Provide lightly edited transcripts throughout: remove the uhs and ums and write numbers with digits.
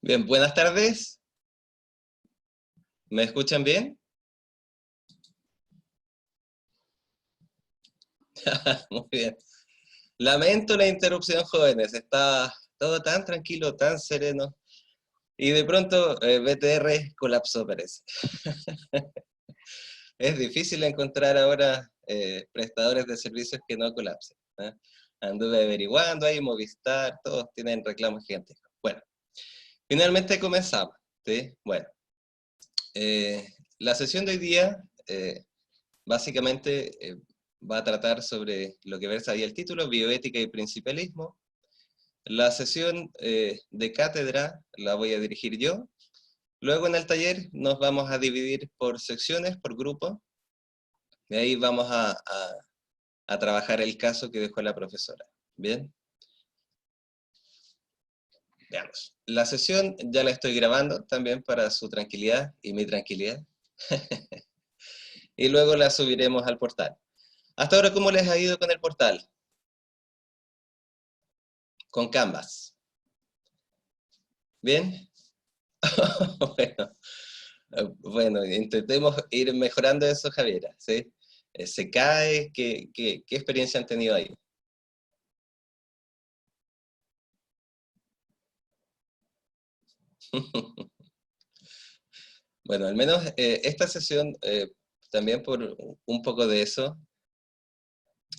Bien, buenas tardes. ¿Me escuchan bien? Muy bien. Lamento la interrupción, jóvenes. Está todo tan tranquilo, tan sereno. Y de pronto BTR colapsó, parece. Es difícil encontrar ahora prestadores de servicios que no colapsen, ¿eh? Anduve averiguando ahí, Movistar, todos tienen reclamos gigantescos. Bueno, finalmente comenzamos, ¿sí? Bueno, eh, la sesión de hoy día básicamente va a tratar sobre lo que versa ahí el título, bioética y principalismo. La sesión de cátedra la voy a dirigir yo. Luego en el taller nos vamos a dividir por secciones, por grupos. Y ahí vamos a trabajar el caso que dejó la profesora. ¿Bien? Veamos. La sesión ya la estoy grabando también para su tranquilidad y mi tranquilidad. Y luego la subiremos al portal. Hasta ahora, ¿cómo les ha ido con el portal? Con Canvas. ¿Bien? Bueno, bueno, intentemos ir mejorando eso, Javiera, ¿sí? ¿Se cae? ¿Qué experiencia han tenido ahí? Bueno, al menos esta sesión, también por un poco de eso.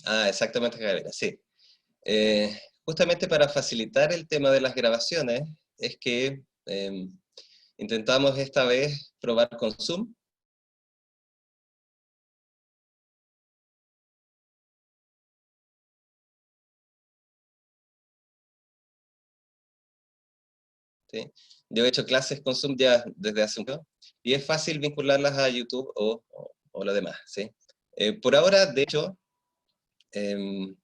Ah, exactamente, Javiera, sí. Justamente para facilitar el tema de las grabaciones, es que intentamos esta vez probar con Zoom. ¿Sí? Yo he hecho clases con Zoom ya desde hace un tiempo, y es fácil vincularlas a YouTube o lo demás, ¿sí? Por ahora, de hecho, em,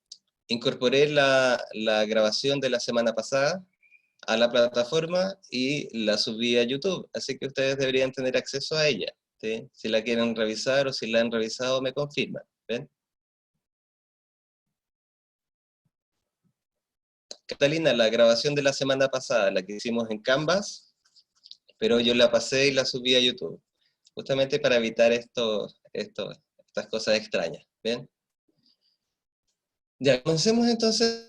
incorporé la grabación de la semana pasada a la plataforma y la subí a YouTube, así que ustedes deberían tener acceso a ella, ¿sí? Si la quieren revisar o si la han revisado, me confirman, ¿ven? Catalina, la grabación de la semana pasada, la que hicimos en Canvas, pero yo la pasé y la subí a YouTube, justamente para evitar estas cosas extrañas, ¿bien? Ya, comencemos entonces.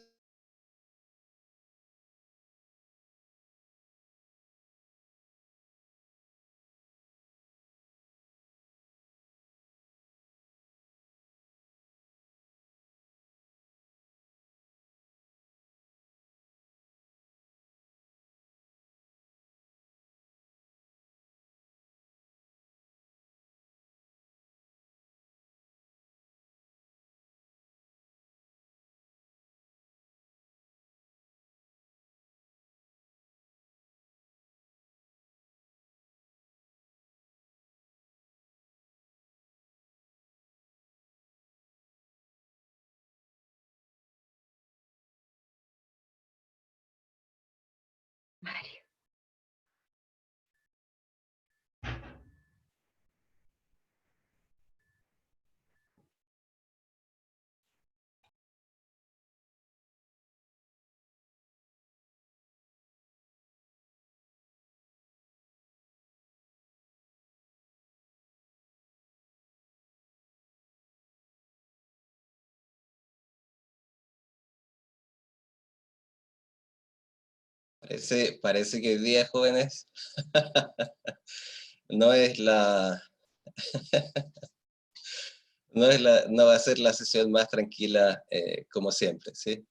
Parece que hoy día, jóvenes, no es no va a ser la sesión más tranquila como siempre, ¿sí?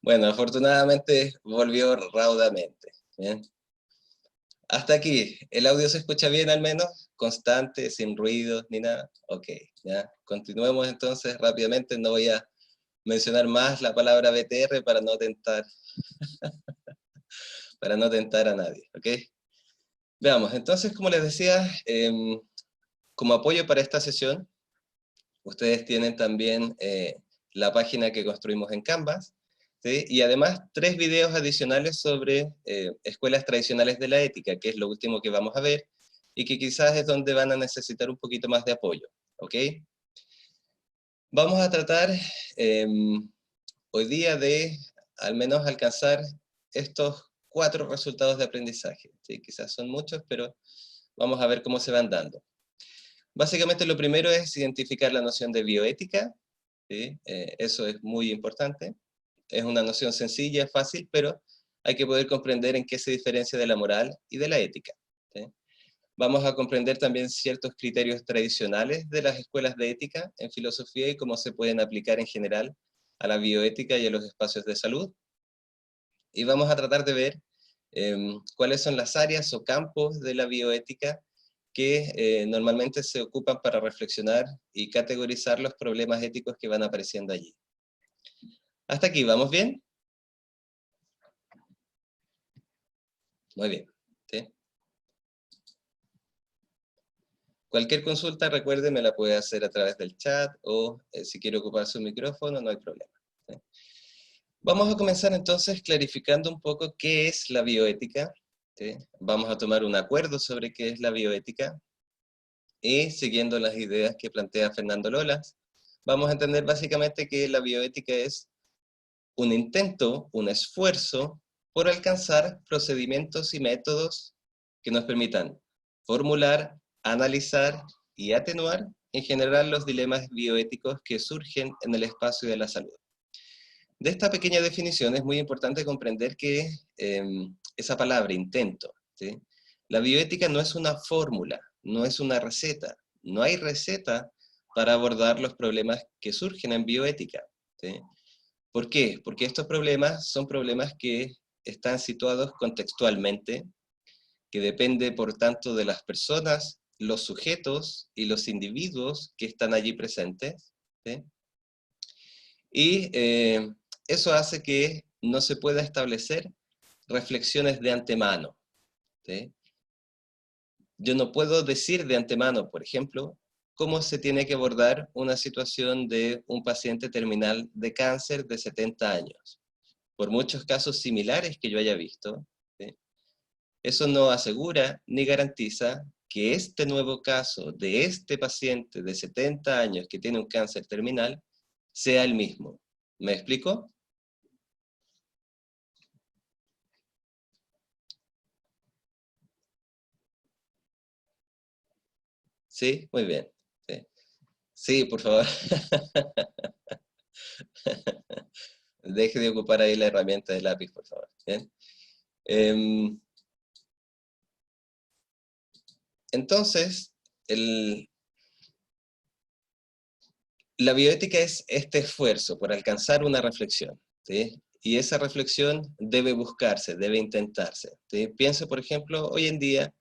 Bueno, afortunadamente volvió raudamente, ¿bien? Hasta aquí, ¿el audio se escucha bien al menos? ¿Constante, sin ruidos ni nada? Ok, ya. Continuemos entonces rápidamente, no voy a mencionar más la palabra BTR para no tentar a nadie, ¿ok? Veamos, entonces, como les decía, como apoyo para esta sesión, ustedes tienen también la página que construimos en Canvas, ¿sí? Y además 3 videos adicionales sobre escuelas tradicionales de la ética, que es lo último que vamos a ver, y que quizás es donde van a necesitar un poquito más de apoyo, ¿ok? Vamos a tratar hoy día de al menos alcanzar estos 4 resultados de aprendizaje. ¿Sí? Quizás son muchos, pero vamos a ver cómo se van dando. Básicamente lo primero es identificar la noción de bioética. ¿Sí? Eso es muy importante. Es una noción sencilla, fácil, pero hay que poder comprender en qué se diferencia de la moral y de la ética. ¿Sí? Vamos a comprender también ciertos criterios tradicionales de las escuelas de ética en filosofía y cómo se pueden aplicar en general a la bioética y a los espacios de salud. Y vamos a tratar de ver cuáles son las áreas o campos de la bioética que normalmente se ocupan para reflexionar y categorizar los problemas éticos que van apareciendo allí. ¿Hasta aquí vamos bien? Muy bien. ¿Sí? Cualquier consulta, recuerde, me la puede hacer a través del chat o si quiere ocupar su micrófono, no hay problema. ¿Sí? Vamos a comenzar entonces clarificando un poco qué es la bioética. ¿Sí? Vamos a tomar un acuerdo sobre qué es la bioética y siguiendo las ideas que plantea Fernando Lolas, vamos a entender básicamente que la bioética es un intento, un esfuerzo por alcanzar procedimientos y métodos que nos permitan formular, analizar y atenuar en general los dilemas bioéticos que surgen en el espacio de la salud. De esta pequeña definición es muy importante comprender que esa palabra, intento, ¿sí? La bioética no es una fórmula, no es una receta. No hay receta para abordar los problemas que surgen en bioética. ¿Sí? ¿Por qué? Porque estos problemas son problemas que están situados contextualmente, que depende por tanto de las personas, los sujetos y los individuos que están allí presentes. ¿Sí? Y eso hace que no se pueda establecer reflexiones de antemano. ¿Sí? Yo no puedo decir de antemano, por ejemplo, cómo se tiene que abordar una situación de un paciente terminal de cáncer de 70 años. Por muchos casos similares que yo haya visto, ¿sí? Eso no asegura ni garantiza que este nuevo caso de este paciente de 70 años que tiene un cáncer terminal sea el mismo. ¿Me explico? Sí, muy bien. Sí, sí, por favor. Deje de ocupar ahí la herramienta de lápiz, por favor. ¿Bien? Em, entonces, la bioética es este esfuerzo por alcanzar una reflexión, ¿sí? Y esa reflexión debe buscarse, debe intentarse. ¿Sí? Pienso, por ejemplo, hoy en día,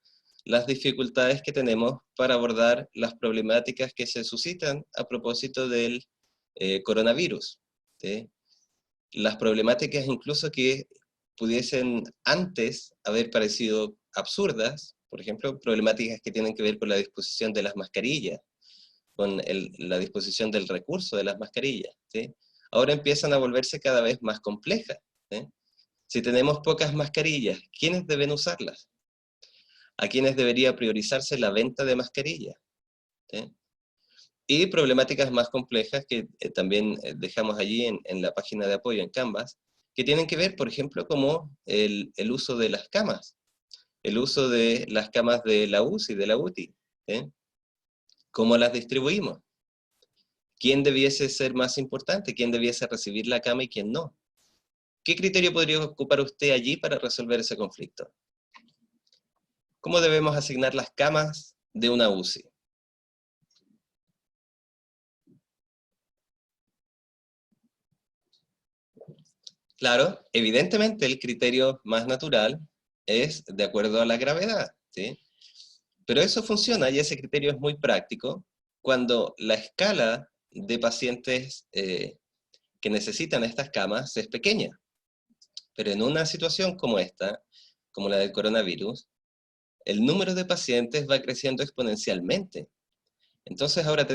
las dificultades que tenemos para abordar las problemáticas que se suscitan a propósito del coronavirus. ¿Sí? Las problemáticas incluso que pudiesen antes haber parecido absurdas, por ejemplo, problemáticas que tienen que ver con la disposición de las mascarillas, con la disposición del recurso de las mascarillas, ¿sí? Ahora empiezan a volverse cada vez más complejas. ¿Sí? Si tenemos pocas mascarillas, ¿quiénes deben usarlas? ¿A quiénes debería priorizarse la venta de mascarillas? ¿Sí? Y problemáticas más complejas que también dejamos allí en la página de apoyo en Canvas, que tienen que ver, por ejemplo, como el uso de las camas, el uso de las camas de la UCI, de la UTI, ¿sí? ¿Cómo las distribuimos? ¿Quién debiese ser más importante? ¿Quién debiese recibir la cama y quién no? ¿Qué criterio podría ocupar usted allí para resolver ese conflicto? ¿Cómo debemos asignar las camas de una UCI? Claro, evidentemente el criterio más natural es de acuerdo a la gravedad, ¿sí? Pero eso funciona y ese criterio es muy práctico cuando la escala de pacientes que necesitan estas camas es pequeña. Pero en una situación como esta, como la del coronavirus, el número de pacientes va creciendo exponencialmente. Entonces ahora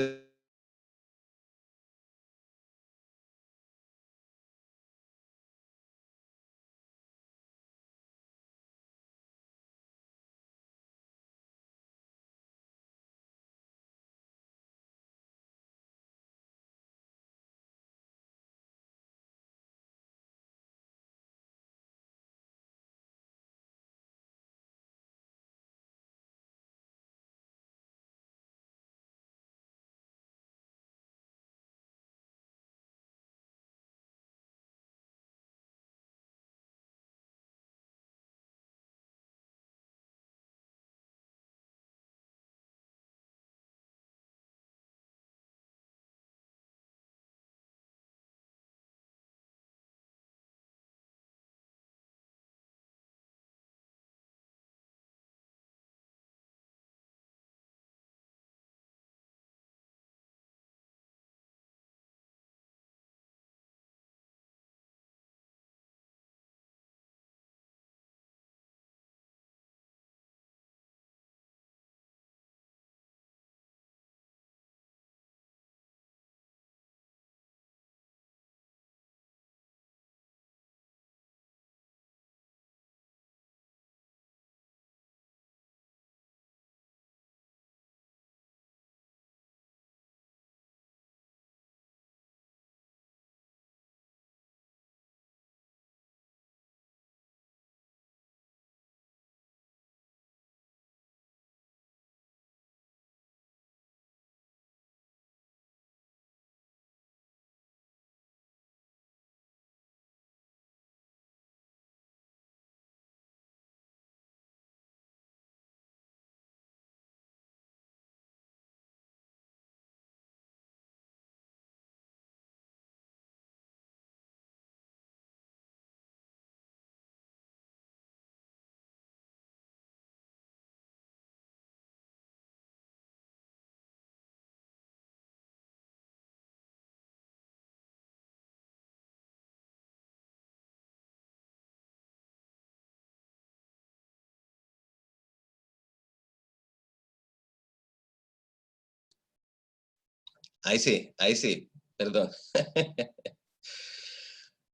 ahí sí, perdón.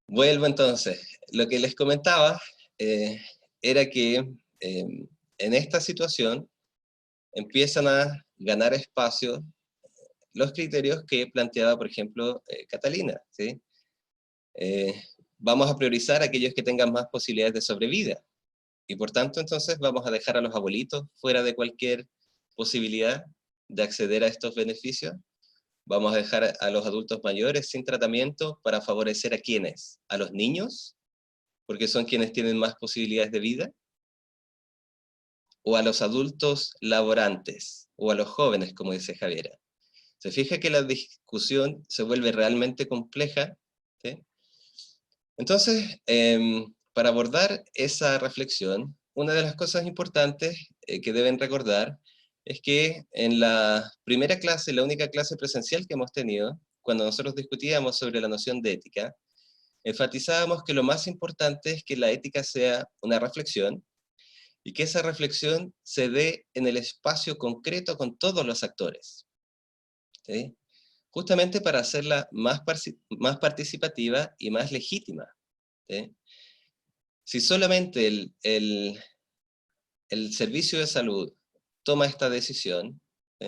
Vuelvo entonces. Lo que les comentaba era que en esta situación empiezan a ganar espacio los criterios que planteaba, por ejemplo, Catalina, ¿sí? Vamos a priorizar aquellos que tengan más posibilidades de sobrevida, y por tanto, entonces, vamos a dejar a los abuelitos fuera de cualquier posibilidad de acceder a estos beneficios. Vamos a dejar a los adultos mayores sin tratamiento para favorecer a ¿quiénes? A los niños, porque son quienes tienen más posibilidades de vida, o a los adultos laborantes, o a los jóvenes, como dice Javiera. Se fija que la discusión se vuelve realmente compleja, ¿sí? Entonces, para abordar esa reflexión, una de las cosas importantes que deben recordar es que en la primera clase, la única clase presencial que hemos tenido, cuando nosotros discutíamos sobre la noción de ética, enfatizábamos que lo más importante es que la ética sea una reflexión y que esa reflexión se dé en el espacio concreto con todos los actores, ¿sí? Justamente para hacerla más participativa y más legítima, ¿sí? Si solamente el servicio de salud toma esta decisión, ¿sí?,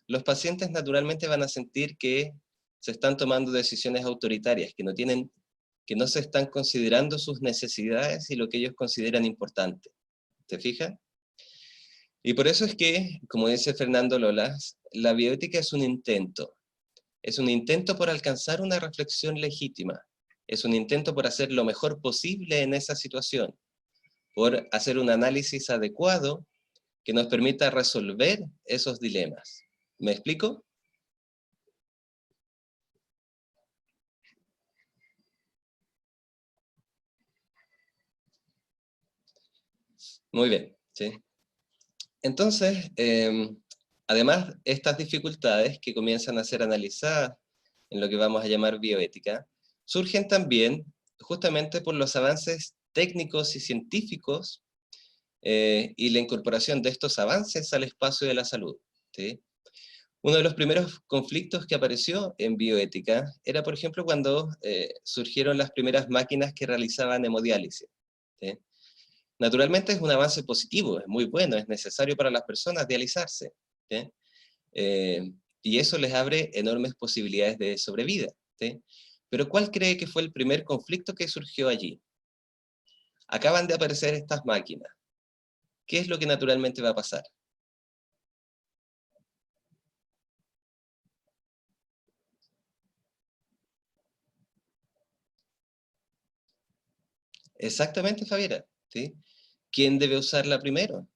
los pacientes naturalmente van a sentir que se están tomando decisiones autoritarias, que no se están considerando sus necesidades y lo que ellos consideran importante. ¿Te fijas? Y por eso es que, como dice Fernando Lolas, la bioética es un intento. Es un intento por alcanzar una reflexión legítima. Es un intento por hacer lo mejor posible en esa situación, por hacer un análisis adecuado que nos permita resolver esos dilemas. ¿Me explico? Muy bien, ¿sí? Entonces, además, estas dificultades que comienzan a ser analizadas en lo que vamos a llamar bioética, surgen también justamente por los avances técnicos y científicos y la incorporación de estos avances al espacio de la salud, ¿sí? Uno de los primeros conflictos que apareció en bioética era, por ejemplo, cuando surgieron las primeras máquinas que realizaban hemodiálisis, ¿sí? Naturalmente es un avance positivo, es muy bueno, es necesario para las personas dializarse, ¿sí? Y eso les abre enormes posibilidades de sobrevida, ¿sí? Pero ¿cuál cree que fue el primer conflicto que surgió allí? Acaban de aparecer estas máquinas. ¿Qué es lo que naturalmente va a pasar? Exactamente, Javiera, ¿sí? ¿Quién debe usarla primero?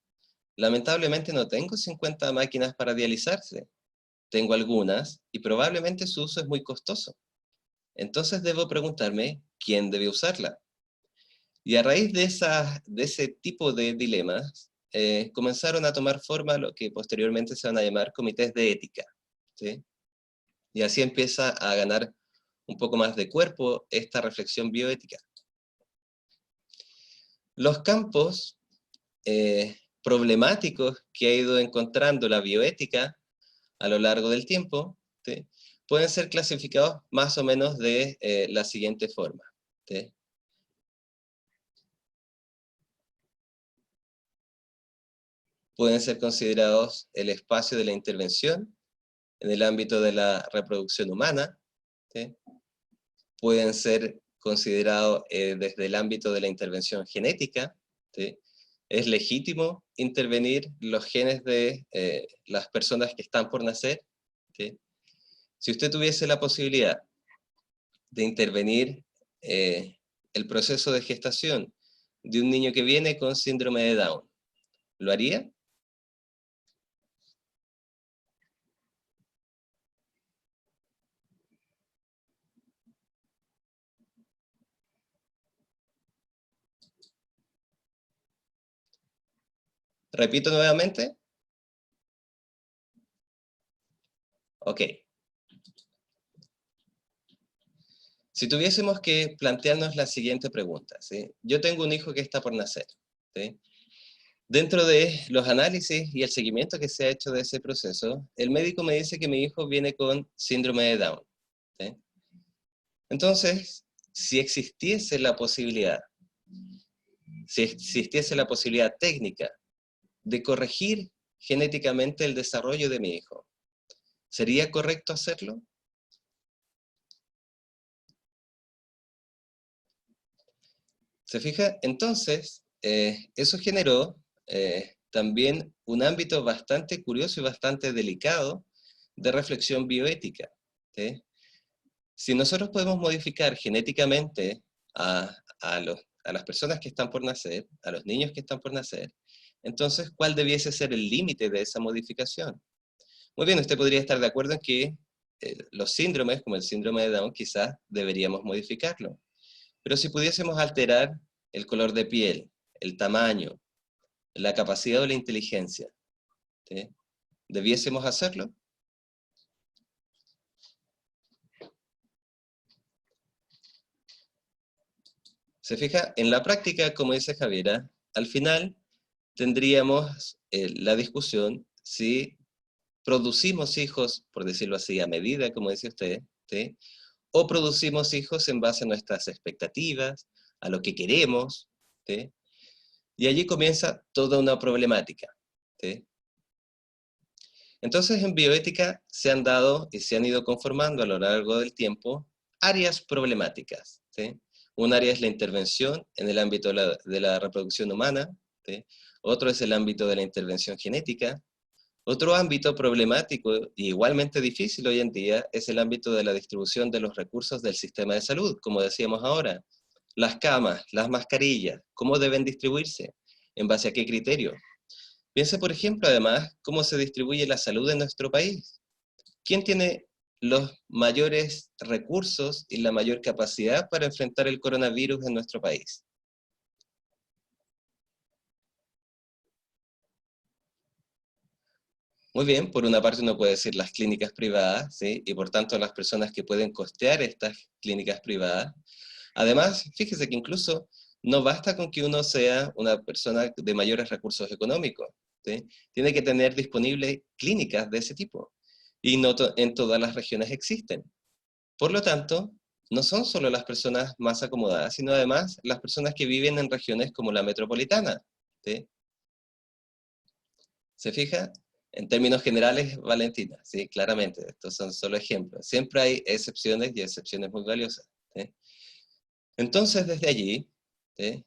Lamentablemente no tengo 50 máquinas para dializarse. Tengo algunas y probablemente su uso es muy costoso. Entonces debo preguntarme quién debe usarla. Y a raíz de ese tipo de dilemas, comenzaron a tomar forma lo que posteriormente se van a llamar comités de ética, ¿sí? Y así empieza a ganar un poco más de cuerpo esta reflexión bioética. Los campos problemáticos que ha ido encontrando la bioética a lo largo del tiempo, ¿sí?, pueden ser clasificados más o menos de la siguiente forma, ¿sí? Pueden ser considerados el espacio de la intervención en el ámbito de la reproducción humana, ¿sí? Pueden ser considerados desde el ámbito de la intervención genética, ¿sí? Es legítimo intervenir los genes de las personas que están por nacer, ¿sí? Si usted tuviese la posibilidad de intervenir el proceso de gestación de un niño que viene con síndrome de Down, ¿lo haría? Repito nuevamente. Ok. Si tuviésemos que plantearnos la siguiente pregunta, ¿sí? Yo tengo un hijo que está por nacer, ¿sí? Dentro de los análisis y el seguimiento que se ha hecho de ese proceso, el médico me dice que mi hijo viene con síndrome de Down, ¿sí? Entonces, si existiese la posibilidad técnica de corregir genéticamente el desarrollo de mi hijo, ¿sería correcto hacerlo? ¿Se fija? Entonces, eso generó también un ámbito bastante curioso y bastante delicado de reflexión bioética, ¿sí? Si nosotros podemos modificar genéticamente a las personas que están por nacer, a los niños que están por nacer, entonces, ¿cuál debiese ser el límite de esa modificación? Muy bien, usted podría estar de acuerdo en que los síndromes, como el síndrome de Down, quizás deberíamos modificarlo. Pero si pudiésemos alterar el color de piel, el tamaño, la capacidad o la inteligencia, ¿sí? ¿Debiésemos hacerlo? ¿Se fija? En la práctica, como dice Javiera, al final tendríamos la discusión si producimos hijos, por decirlo así, a medida, como dice usted, ¿sí? O producimos hijos en base a nuestras expectativas, a lo que queremos, ¿sí? Y allí comienza toda una problemática, ¿sí? Entonces, en bioética se han dado y se han ido conformando a lo largo del tiempo áreas problemáticas, ¿sí? Un área es la intervención en el ámbito de la reproducción humana, ¿sí? Otro es el ámbito de la intervención genética. Otro ámbito problemático y igualmente difícil hoy en día es el ámbito de la distribución de los recursos del sistema de salud, como decíamos ahora. Las camas, las mascarillas, ¿cómo deben distribuirse? ¿En base a qué criterio? Piense, por ejemplo, además, cómo se distribuye la salud en nuestro país. ¿Quién tiene los mayores recursos y la mayor capacidad para enfrentar el coronavirus en nuestro país? Muy bien, por una parte uno puede decir las clínicas privadas, ¿sí? Y por tanto las personas que pueden costear estas clínicas privadas. Además, fíjese que incluso no basta con que uno sea una persona de mayores recursos económicos, ¿sí? Tiene que tener disponibles clínicas de ese tipo. Y no en todas las regiones existen. Por lo tanto, no son solo las personas más acomodadas, sino además las personas que viven en regiones como la metropolitana, ¿sí? ¿Se fija? En términos generales, Valentina, sí, claramente, estos son solo ejemplos. Siempre hay excepciones y excepciones muy valiosas, ¿sí? Entonces, desde allí, ¿sí?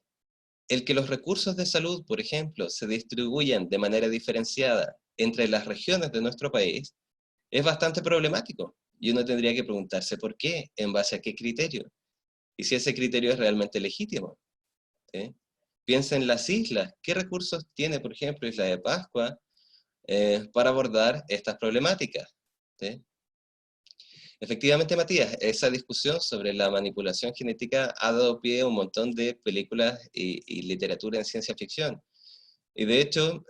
El que los recursos de salud, por ejemplo, se distribuyan de manera diferenciada entre las regiones de nuestro país, es bastante problemático. Y uno tendría que preguntarse por qué, en base a qué criterio, y si ese criterio es realmente legítimo, ¿sí? Piensa en las islas. ¿Qué recursos tiene, por ejemplo, Isla de Pascua para abordar estas problemáticas? ¿Sí? Efectivamente, Matías, esa discusión sobre la manipulación genética ha dado pie a un montón de películas y literatura en ciencia ficción. Y de hecho,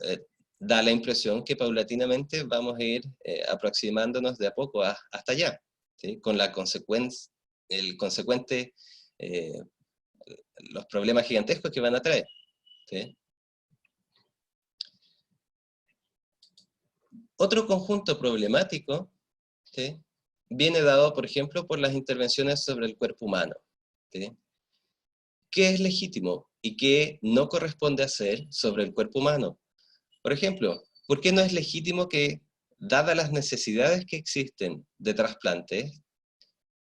da la impresión que paulatinamente vamos a ir aproximándonos de a poco hasta allá, ¿sí? Con la el consecuente, eh, los problemas gigantescos que van a traer, ¿sí? Otro conjunto problemático, ¿sí? Viene dado, por ejemplo, por las intervenciones sobre el cuerpo humano, ¿sí? ¿Qué es legítimo y qué no corresponde hacer sobre el cuerpo humano? Por ejemplo, ¿por qué no es legítimo que, dadas las necesidades que existen de trasplantes,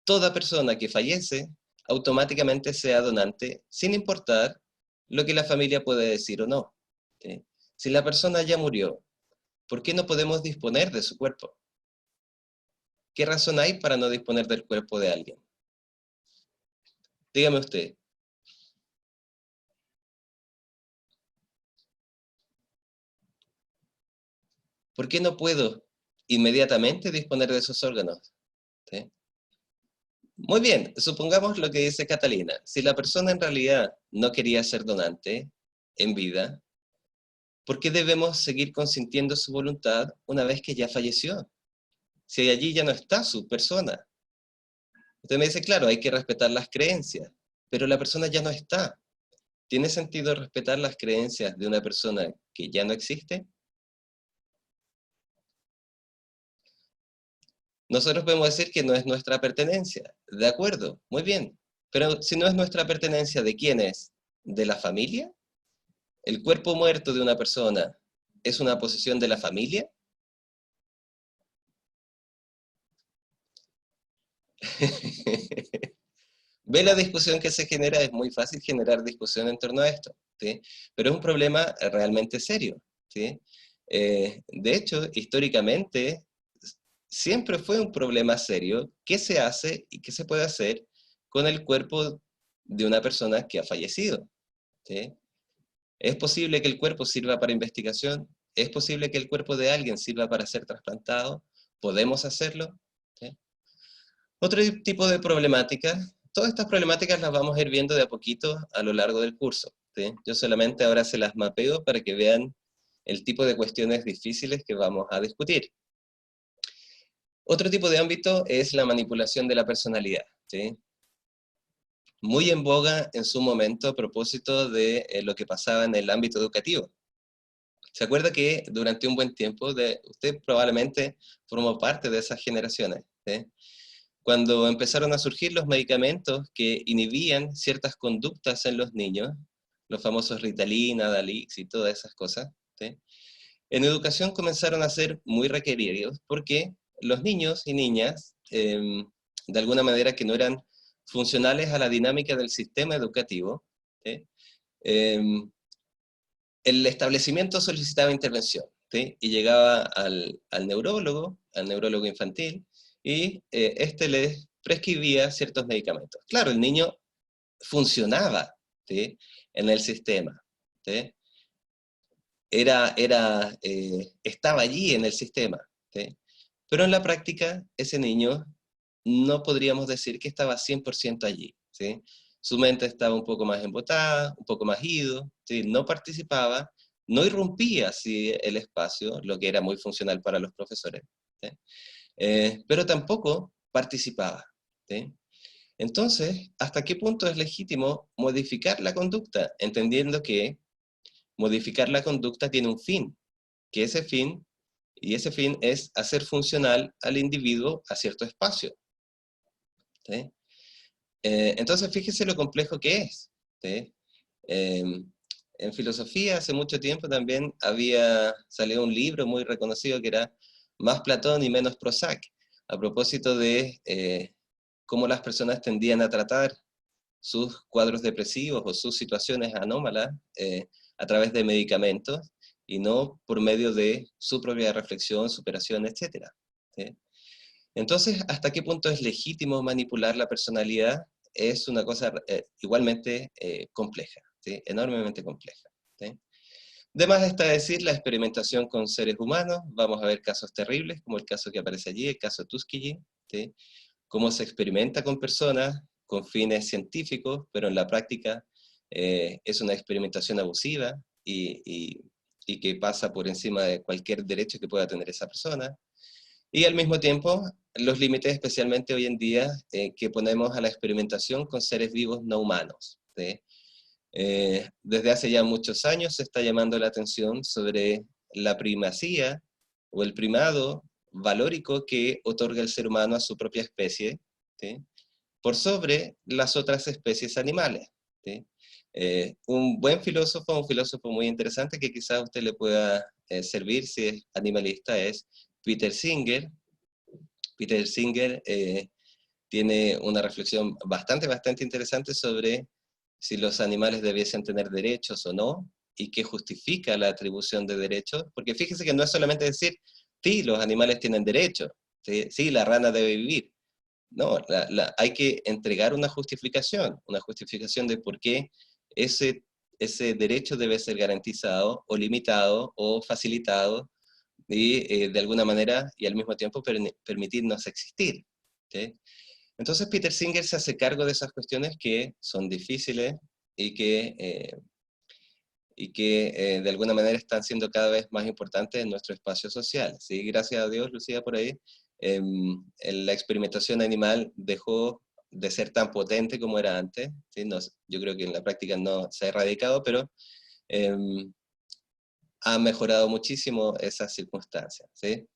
toda persona que fallece automáticamente sea donante, sin importar lo que la familia puede decir o no? ¿Sí? Si la persona ya murió, ¿por qué no podemos disponer de su cuerpo? ¿Qué razón hay para no disponer del cuerpo de alguien? Dígame usted. ¿Por qué no puedo inmediatamente disponer de esos órganos? ¿Sí? Muy bien, supongamos lo que dice Catalina. Si la persona en realidad no quería ser donante en vida, ¿por qué debemos seguir consintiendo su voluntad una vez que ya falleció? Si allí ya no está su persona. Usted me dice, claro, hay que respetar las creencias, pero la persona ya no está. ¿tiene sentido respetar las creencias de una persona que ya no existe? Nosotros podemos decir que no es nuestra pertenencia. De acuerdo, muy bien. Pero si no es nuestra pertenencia, ¿de quién es? ¿De la familia? ¿El cuerpo muerto de una persona es una posesión de la familia? ¿Ve la discusión que se genera? Es muy fácil generar discusión en torno a esto, ¿sí? Pero es un problema realmente serio, ¿sí? De hecho, históricamente, siempre fue un problema serio qué se hace y qué se puede hacer con el cuerpo de una persona que ha fallecido, ¿sí? ¿Es posible que el cuerpo sirva para investigación? ¿Es posible que el cuerpo de alguien sirva para ser trasplantado? ¿Podemos hacerlo? ¿Sí? Otro tipo de problemáticas, todas estas problemáticas las vamos a ir viendo de a poquito a lo largo del curso, ¿sí? Yo solamente ahora se las mapeo para que vean el tipo de cuestiones difíciles que vamos a discutir. Otro tipo de ámbito es la manipulación de la personalidad, ¿sí? Muy en boga en su momento a propósito de lo que pasaba en el ámbito educativo. ¿Se acuerda que durante un buen tiempo, usted probablemente formó parte de esas generaciones, ¿sí? Cuando empezaron a surgir los medicamentos que inhibían ciertas conductas en los niños, los famosos Ritalin, Adalix y todas esas cosas, ¿sí? En educación comenzaron a ser muy requeridos porque los niños y niñas, de alguna manera que no eran funcionales a la dinámica del sistema educativo, ¿sí? El establecimiento solicitaba intervención, ¿sí? Y llegaba al neurólogo infantil, y este les prescribía ciertos medicamentos. Claro, el niño funcionaba, ¿sí? En el sistema, ¿sí? Estaba allí en el sistema, ¿sí? Pero en la práctica, ese niño no podríamos decir que estaba 100% allí, ¿sí? Su mente estaba un poco más embotada, un poco más ido, ¿sí? No participaba, no irrumpía así el espacio, lo que era muy funcional para los profesores, ¿sí? Pero tampoco participaba, ¿sí? Entonces, ¿hasta qué punto es legítimo modificar la conducta? Entendiendo que modificar la conducta tiene un fin, que ese fin es hacer funcional al individuo a cierto espacio, ¿sí? Entonces, fíjese lo complejo que es, ¿sí? En filosofía, hace mucho tiempo también salió un libro muy reconocido que era Más Platón y menos Prozac, a propósito de cómo las personas tendían a tratar sus cuadros depresivos o sus situaciones anómalas a través de medicamentos y no por medio de su propia reflexión, superación, etc. ¿Sí? Entonces, ¿hasta qué punto es legítimo manipular la personalidad? Es una cosa igualmente compleja, ¿sí? Enormemente compleja, ¿sí? De más está decir la experimentación con seres humanos. Vamos a ver casos terribles, como el caso que aparece allí, el caso Tuskegee, ¿sí? Cómo se experimenta con personas con fines científicos, pero en la práctica es una experimentación abusiva y que pasa por encima de cualquier derecho que pueda tener esa persona. Y al mismo tiempo, los límites, especialmente hoy en día, que ponemos a la experimentación con seres vivos no humanos, ¿sí? Desde hace ya muchos años se está llamando la atención sobre la primacía o el primado valórico que otorga el ser humano a su propia especie, ¿sí? Por sobre las otras especies animales, ¿sí? Un filósofo muy interesante que quizás a usted le pueda servir si es animalista es Peter Singer. Peter Singer tiene una reflexión bastante interesante sobre si los animales debiesen tener derechos o no, y qué justifica la atribución de derechos, porque fíjese que no es solamente decir, sí, los animales tienen derechos, sí, sí, la rana debe vivir. No, hay que entregar una justificación de por qué ese derecho debe ser garantizado, o limitado, o facilitado, y de alguna manera, y al mismo tiempo permitirnos existir, ¿sí? Entonces Peter Singer se hace cargo de esas cuestiones que son difíciles y que de alguna manera están siendo cada vez más importantes en nuestro espacio social, ¿sí? Gracias a Dios, Lucía, por ahí, la experimentación animal dejó de ser tan potente como era antes, ¿sí? No, yo creo que en la práctica no se ha erradicado, pero ha mejorado muchísimo esas circunstancias, ¿sí?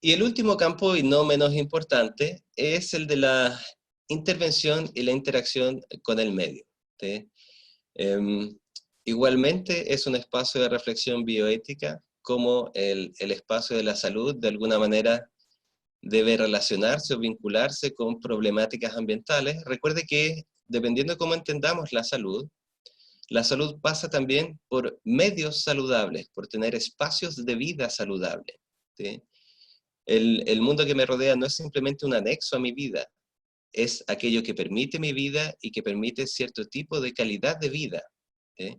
Y el último campo, y no menos importante, es el de la intervención y la interacción con el medio, ¿sí? Igualmente es un espacio de reflexión bioética, como el espacio de la salud, de alguna manera, debe relacionarse o vincularse con problemáticas ambientales. Recuerde que, dependiendo de cómo entendamos la salud pasa también por medios saludables, por tener espacios de vida saludables, ¿sí? El mundo que me rodea no es simplemente un anexo a mi vida, es aquello que permite mi vida y que permite cierto tipo de calidad de vida, ¿sí?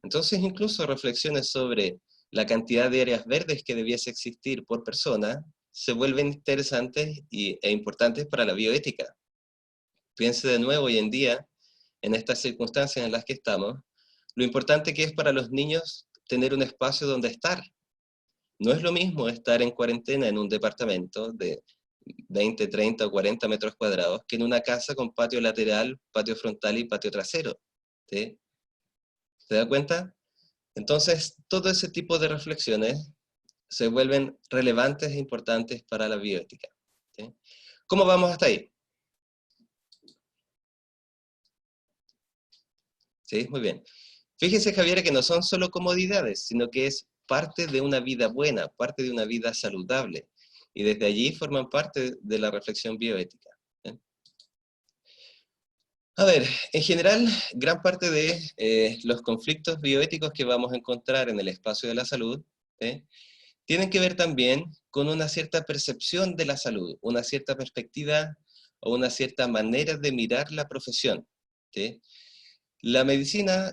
Entonces, incluso reflexiones sobre la cantidad de áreas verdes que debiese existir por persona se vuelven interesantes e importantes para la bioética. Piense de nuevo hoy en día, en estas circunstancias en las que estamos, lo importante que es para los niños tener un espacio donde estar. No es lo mismo estar en cuarentena en un departamento de 20, 30 o 40 metros cuadrados que en una casa con patio lateral, patio frontal y patio trasero, ¿sí? ¿Se da cuenta? Entonces, todo ese tipo de reflexiones se vuelven relevantes e importantes para la bioética, ¿sí? ¿Cómo vamos hasta ahí? ¿Sí? Muy bien. Fíjense, Javier, que no son solo comodidades, sino que es parte de una vida buena, parte de una vida saludable. Y desde allí forman parte de la reflexión bioética, ¿eh? A ver, en general, gran parte de los conflictos bioéticos que vamos a encontrar en el espacio de la salud, ¿eh? Tienen que ver también con una cierta percepción de la salud, una cierta perspectiva o una cierta manera de mirar la profesión, ¿sí? La medicina,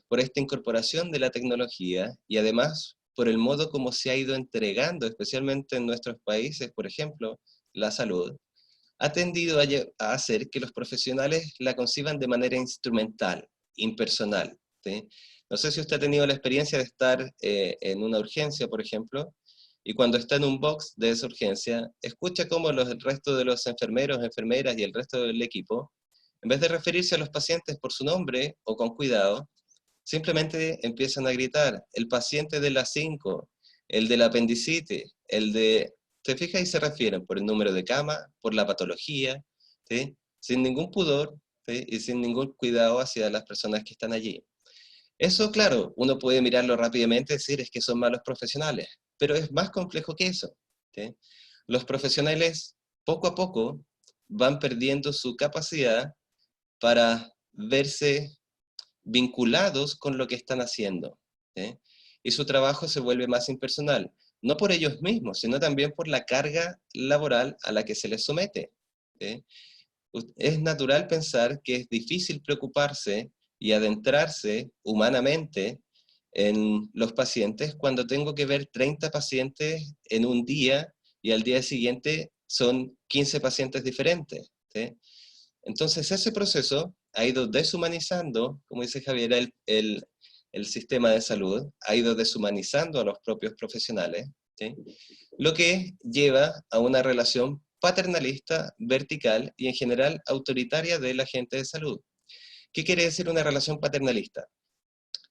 por esta incorporación de la tecnología y además por el modo como se ha ido entregando, especialmente en nuestros países, por ejemplo, la salud, ha tendido a hacer que los profesionales la conciban de manera instrumental, impersonal, ¿sí? No sé si usted ha tenido la experiencia de estar en una urgencia, por ejemplo, y cuando está en un box de esa urgencia, escucha cómo el resto de los enfermeros, enfermeras y el resto del equipo, en vez de referirse a los pacientes por su nombre o con cuidado, simplemente empiezan a gritar, el paciente de las 5, el de la apendicitis, el de... ¿Te fijas? Y se refieren por el número de cama, por la patología, ¿sí? Sin ningún pudor, ¿sí? Y sin ningún cuidado hacia las personas que están allí. Eso, claro, uno puede mirarlo rápidamente y decir es que son malos profesionales, pero es más complejo que eso, ¿sí? Los profesionales, poco a poco, van perdiendo su capacidad para verse vinculados con lo que están haciendo, ¿sí? Y su trabajo se vuelve más impersonal, no por ellos mismos, sino también por la carga laboral a la que se les somete, ¿sí? Es natural pensar que es difícil preocuparse y adentrarse humanamente en los pacientes cuando tengo que ver 30 pacientes en un día y al día siguiente son 15 pacientes diferentes, ¿sí? Entonces ese proceso ha ido deshumanizando, como dice Javier, el sistema de salud, ha ido deshumanizando a los propios profesionales, ¿sí? Lo que lleva a una relación paternalista, vertical y en general autoritaria del agente de salud. ¿Qué quiere decir una relación paternalista?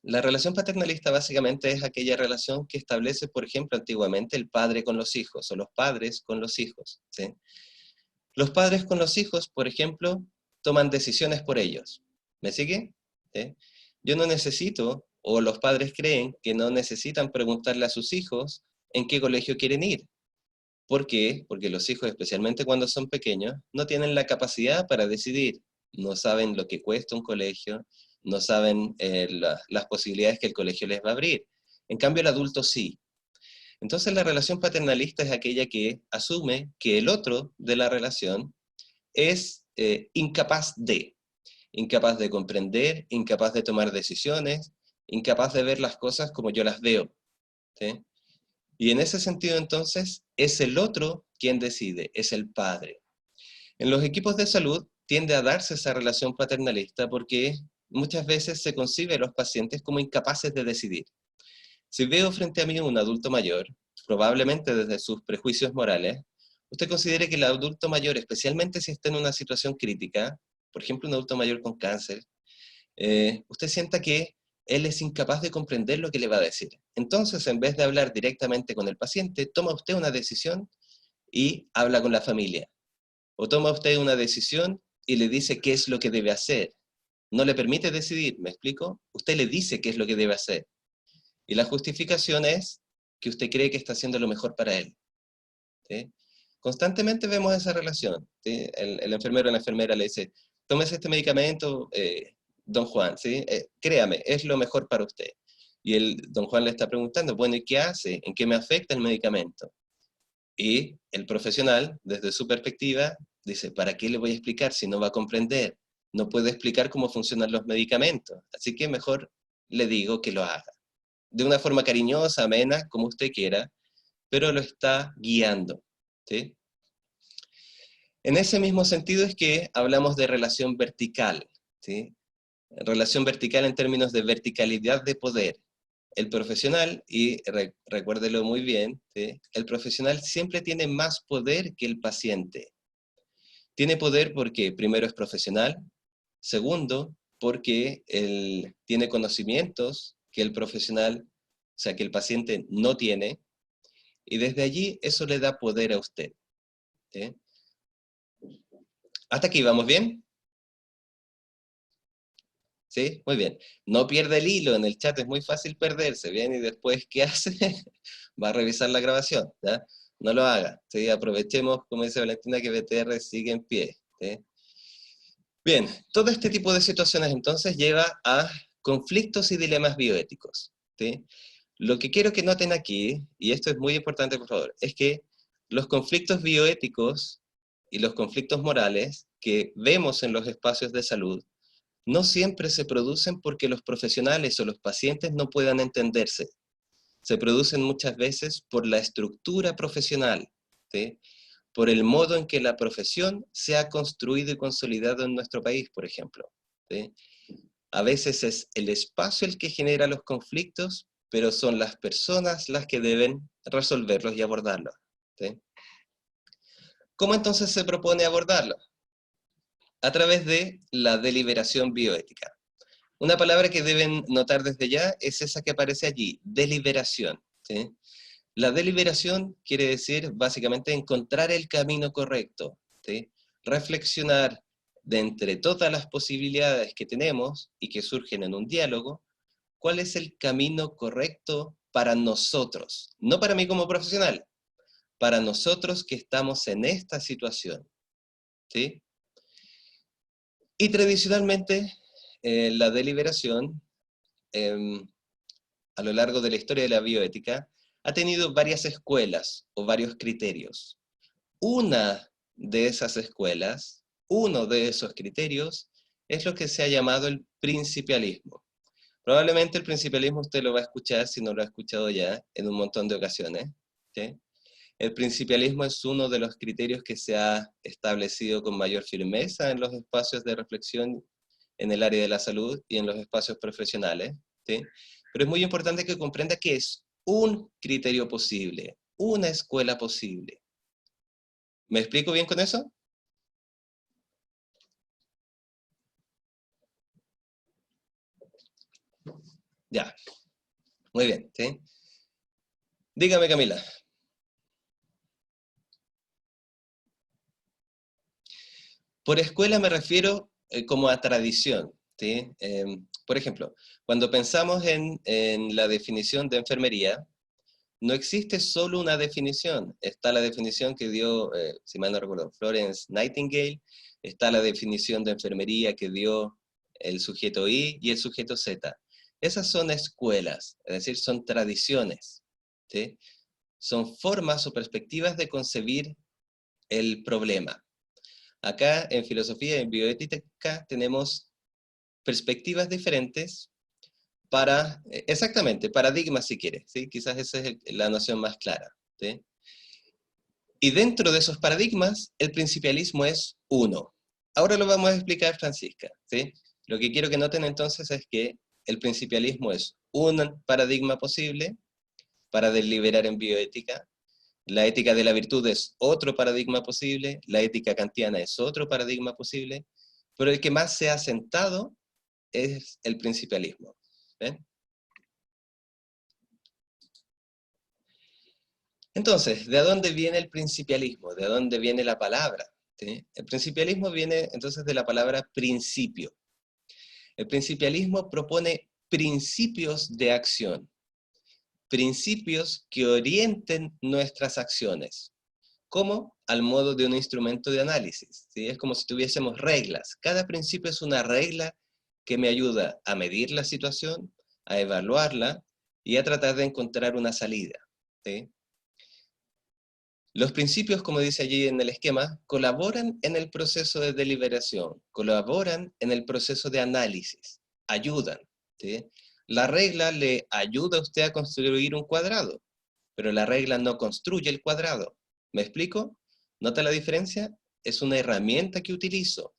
La relación paternalista básicamente es aquella relación que establece, por ejemplo, antiguamente el padre con los hijos o los padres con los hijos, ¿sí? Los padres con los hijos, por ejemplo, toman decisiones por ellos. ¿Me sigue? ¿Sí? Yo no necesito, o los padres creen que no necesitan preguntarle a sus hijos en qué colegio quieren ir. ¿Por qué? Porque los hijos, especialmente cuando son pequeños, no tienen la capacidad para decidir. No saben lo que cuesta un colegio, no saben las posibilidades que el colegio les va a abrir. En cambio, el adulto sí. Entonces la relación paternalista es aquella que asume que el otro de la relación es incapaz de comprender, incapaz de tomar decisiones, incapaz de ver las cosas como yo las veo, ¿sí? Y en ese sentido entonces es el otro quien decide, es el padre. En los equipos de salud tiende a darse esa relación paternalista porque muchas veces se concibe a los pacientes como incapaces de decidir. Si veo frente a mí un adulto mayor, probablemente desde sus prejuicios morales, usted considere que el adulto mayor, especialmente si está en una situación crítica, por ejemplo un adulto mayor con cáncer, usted sienta que él es incapaz de comprender lo que le va a decir. Entonces, en vez de hablar directamente con el paciente, toma usted una decisión y habla con la familia. O toma usted una decisión y le dice qué es lo que debe hacer. No le permite decidir, ¿me explico? Usted le dice qué es lo que debe hacer. Y la justificación es que usted cree que está haciendo lo mejor para él. ¿Sí? Constantemente vemos esa relación. ¿Sí? El enfermero o la enfermera le dice, tómese este medicamento, don Juan, ¿sí? Créame, es lo mejor para usted. Y don Juan le está preguntando, bueno, ¿y qué hace? ¿En qué me afecta el medicamento? Y el profesional, desde su perspectiva, dice, ¿para qué le voy a explicar si no va a comprender? No puede explicar cómo funcionan los medicamentos, así que mejor le digo que lo haga. De una forma cariñosa, amena, como usted quiera, pero lo está guiando. ¿Sí? En ese mismo sentido es que hablamos de relación vertical. ¿Sí? Relación vertical en términos de verticalidad de poder. El profesional, y recuérdelo muy bien, ¿sí? El profesional siempre tiene más poder que el paciente. Tiene poder porque primero es profesional, segundo, porque él tiene conocimientos que el profesional, o sea, que el paciente no tiene, y desde allí eso le da poder a usted. ¿Sí? ¿Hasta aquí vamos bien? ¿Sí? Muy bien. No pierda el hilo en el chat, es muy fácil perderse, ¿bien? Y después, ¿qué hace? Va a revisar la grabación, ¿ya? No lo haga, ¿sí? Aprovechemos, como dice Valentina, que BTR sigue en pie, ¿sí? Bien, todo este tipo de situaciones entonces lleva a conflictos y dilemas bioéticos, ¿sí? Lo que quiero que noten aquí, y esto es muy importante por favor, es que los conflictos bioéticos y los conflictos morales que vemos en los espacios de salud no siempre se producen porque los profesionales o los pacientes no puedan entenderse. Se producen muchas veces por la estructura profesional, ¿sí? Por el modo en que la profesión se ha construido y consolidado en nuestro país, por ejemplo. ¿Sí? A veces es el espacio el que genera los conflictos, pero son las personas las que deben resolverlos y abordarlos. ¿Sí? ¿Cómo entonces se propone abordarlos? A través de la deliberación bioética. Una palabra que deben notar desde ya es esa que aparece allí, deliberación. ¿Sí? La deliberación quiere decir básicamente encontrar el camino correcto, ¿sí? Reflexionar de entre todas las posibilidades que tenemos y que surgen en un diálogo, cuál es el camino correcto para nosotros, no para mí como profesional, para nosotros que estamos en esta situación. ¿Sí? Y tradicionalmente la deliberación a lo largo de la historia de la bioética, ha tenido varias escuelas o varios criterios. Una de esas escuelas, uno de esos criterios, es lo que se ha llamado el principialismo. Probablemente el principialismo usted lo va a escuchar, si no lo ha escuchado ya, en un montón de ocasiones. ¿Sí? El principialismo es uno de los criterios que se ha establecido con mayor firmeza en los espacios de reflexión en el área de la salud y en los espacios profesionales. ¿Sí? Pero es muy importante que comprenda que es un criterio posible, una escuela posible. ¿Me explico bien con eso? Ya, muy bien. ¿Sí? Dígame, Camila. Por escuela me refiero como a tradición. ¿Sí? Por ejemplo, cuando pensamos en la definición de enfermería, no existe solo una definición. Está la definición que dio, si mal no recuerdo, Florence Nightingale, está la definición de enfermería que dio el sujeto I y el sujeto Z. Esas son escuelas, es decir, son tradiciones, ¿sí? Son formas o perspectivas de concebir el problema. Acá en filosofía y en bioética tenemos perspectivas diferentes para, exactamente, paradigmas si quieres, ¿sí? Quizás esa es la noción más clara, ¿sí? Y dentro de esos paradigmas, el principialismo es uno. Ahora lo vamos a explicar, Francisca, ¿sí? Lo que quiero que noten entonces es que el principialismo es un paradigma posible para deliberar en bioética, La ética de la virtud es otro paradigma posible, la ética kantiana es otro paradigma posible, pero el que más se ha asentado es el principialismo. ¿Ven? Entonces, ¿de dónde viene el principialismo? ¿De dónde viene la palabra? ¿Sí? El principialismo viene entonces de la palabra principio. El principialismo propone principios de acción, principios que orienten nuestras acciones, como al modo de un instrumento de análisis. ¿Sí? Es como si tuviésemos reglas. Cada principio es una regla que me ayuda a medir la situación, a evaluarla y a tratar de encontrar una salida. ¿Sí? Los principios, como dice allí en el esquema, colaboran en el proceso de deliberación, colaboran en el proceso de análisis, ayudan. ¿Sí? La regla le ayuda a usted a construir un cuadrado, pero la regla no construye el cuadrado. ¿Me explico? ¿Nota la diferencia? Es una herramienta que utilizo.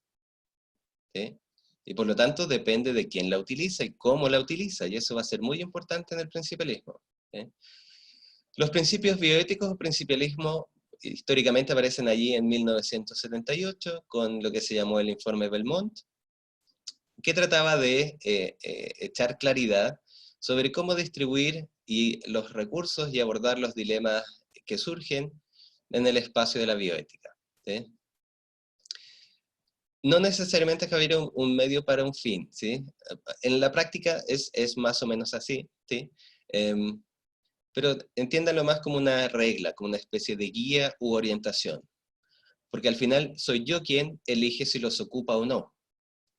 ¿Sí? Y por lo tanto depende de quién la utiliza y cómo la utiliza, y eso va a ser muy importante en el principialismo. ¿Sí? Los principios bioéticos o principialismo históricamente aparecen allí en 1978 con lo que se llamó el informe Belmont, que trataba de echar claridad sobre cómo distribuir los recursos y abordar los dilemas que surgen en el espacio de la bioética. ¿Sí? No necesariamente es que hubiera un medio para un fin, ¿sí? En la práctica es más o menos así, ¿sí? Pero entiéndalo más como una regla, como una especie de guía u orientación. Porque al final soy yo quien elige si los ocupa o no.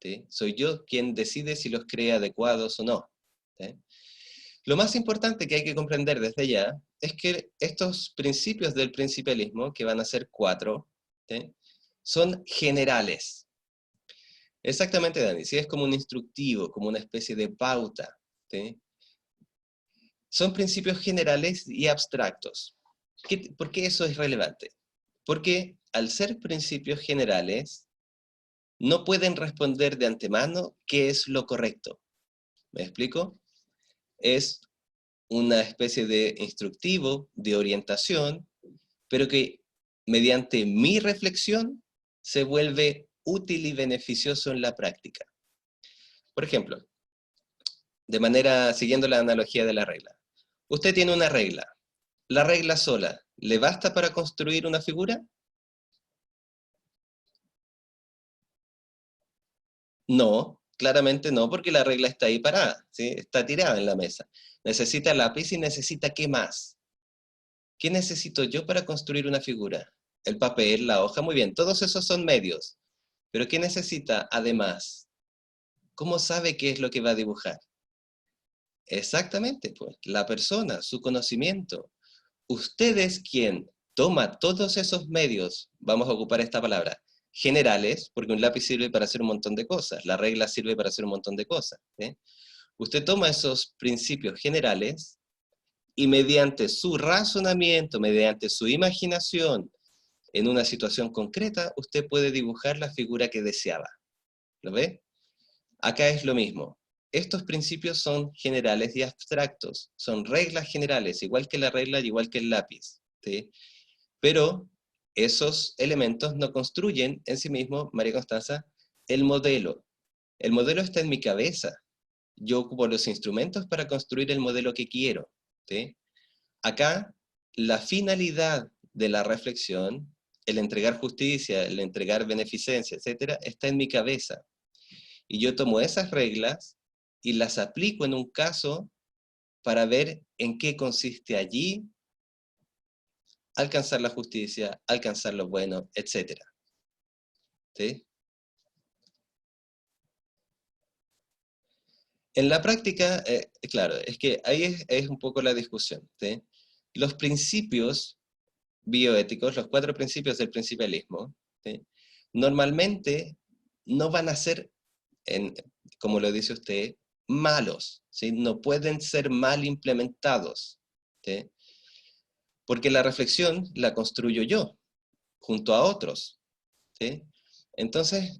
¿Sí? Soy yo quien decide si los cree adecuados o no. ¿Sí? Lo más importante que hay que comprender desde ya es que estos principios del principialismo, que van a ser 4, ¿sí? Son generales. Exactamente, Dani, sí, es como un instructivo, como una especie de pauta. ¿Sí? Son principios generales y abstractos. ¿Por qué eso es relevante? Porque al ser principios generales, no pueden responder de antemano qué es lo correcto. ¿Me explico? Es una especie de instructivo, de orientación, pero que mediante mi reflexión se vuelve útil y beneficioso en la práctica. Por ejemplo, siguiendo la analogía de la regla. Usted tiene una regla. ¿La regla sola le basta para construir una figura? No, claramente no, porque la regla está ahí parada, ¿sí? Está tirada en la mesa. Necesita lápiz y necesita ¿qué más? ¿Qué necesito yo para construir una figura? El papel, la hoja, muy bien, todos esos son medios. Pero ¿qué necesita además? ¿Cómo sabe qué es lo que va a dibujar? Exactamente, pues, la persona, su conocimiento. Usted es quien toma todos esos medios, vamos a ocupar esta palabra, generales, porque un lápiz sirve para hacer un montón de cosas, la regla sirve para hacer un montón de cosas. ¿Sí? Usted toma esos principios generales y mediante su razonamiento, mediante su imaginación, en una situación concreta, usted puede dibujar la figura que deseaba. ¿Lo ve? Acá es lo mismo. Estos principios son generales y abstractos, son reglas generales, igual que la regla y igual que el lápiz. ¿Sí? Pero esos elementos no construyen en sí mismos, María Constanza, el modelo. El modelo está en mi cabeza. Yo ocupo los instrumentos para construir el modelo que quiero. ¿Sí? Acá, la finalidad de la reflexión, el entregar justicia, el entregar beneficencia, etcétera, está en mi cabeza. Y yo tomo esas reglas y las aplico en un caso para ver en qué consiste allí alcanzar la justicia, alcanzar lo bueno, etc. ¿Sí? En la práctica, claro, es que ahí es un poco la discusión. ¿Sí? Los principios bioéticos, los 4 principios del principialismo, ¿sí? Normalmente no van a ser, como lo dice usted, malos, ¿sí? No pueden ser mal implementados, ¿sí? Porque la reflexión la construyo yo, junto a otros, ¿sí? Entonces,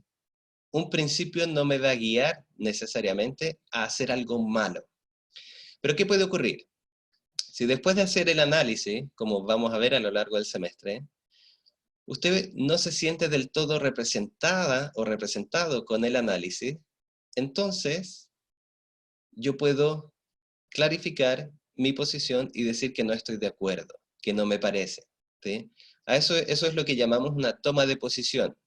un principio no me va a guiar necesariamente a hacer algo malo. Pero ¿qué puede ocurrir? Si después de hacer el análisis, como vamos a ver a lo largo del semestre, usted no se siente del todo representada o representado con el análisis, entonces yo puedo clarificar mi posición y decir que no estoy de acuerdo, que no me parece, ¿sí? Eso es lo que llamamos una toma de posición.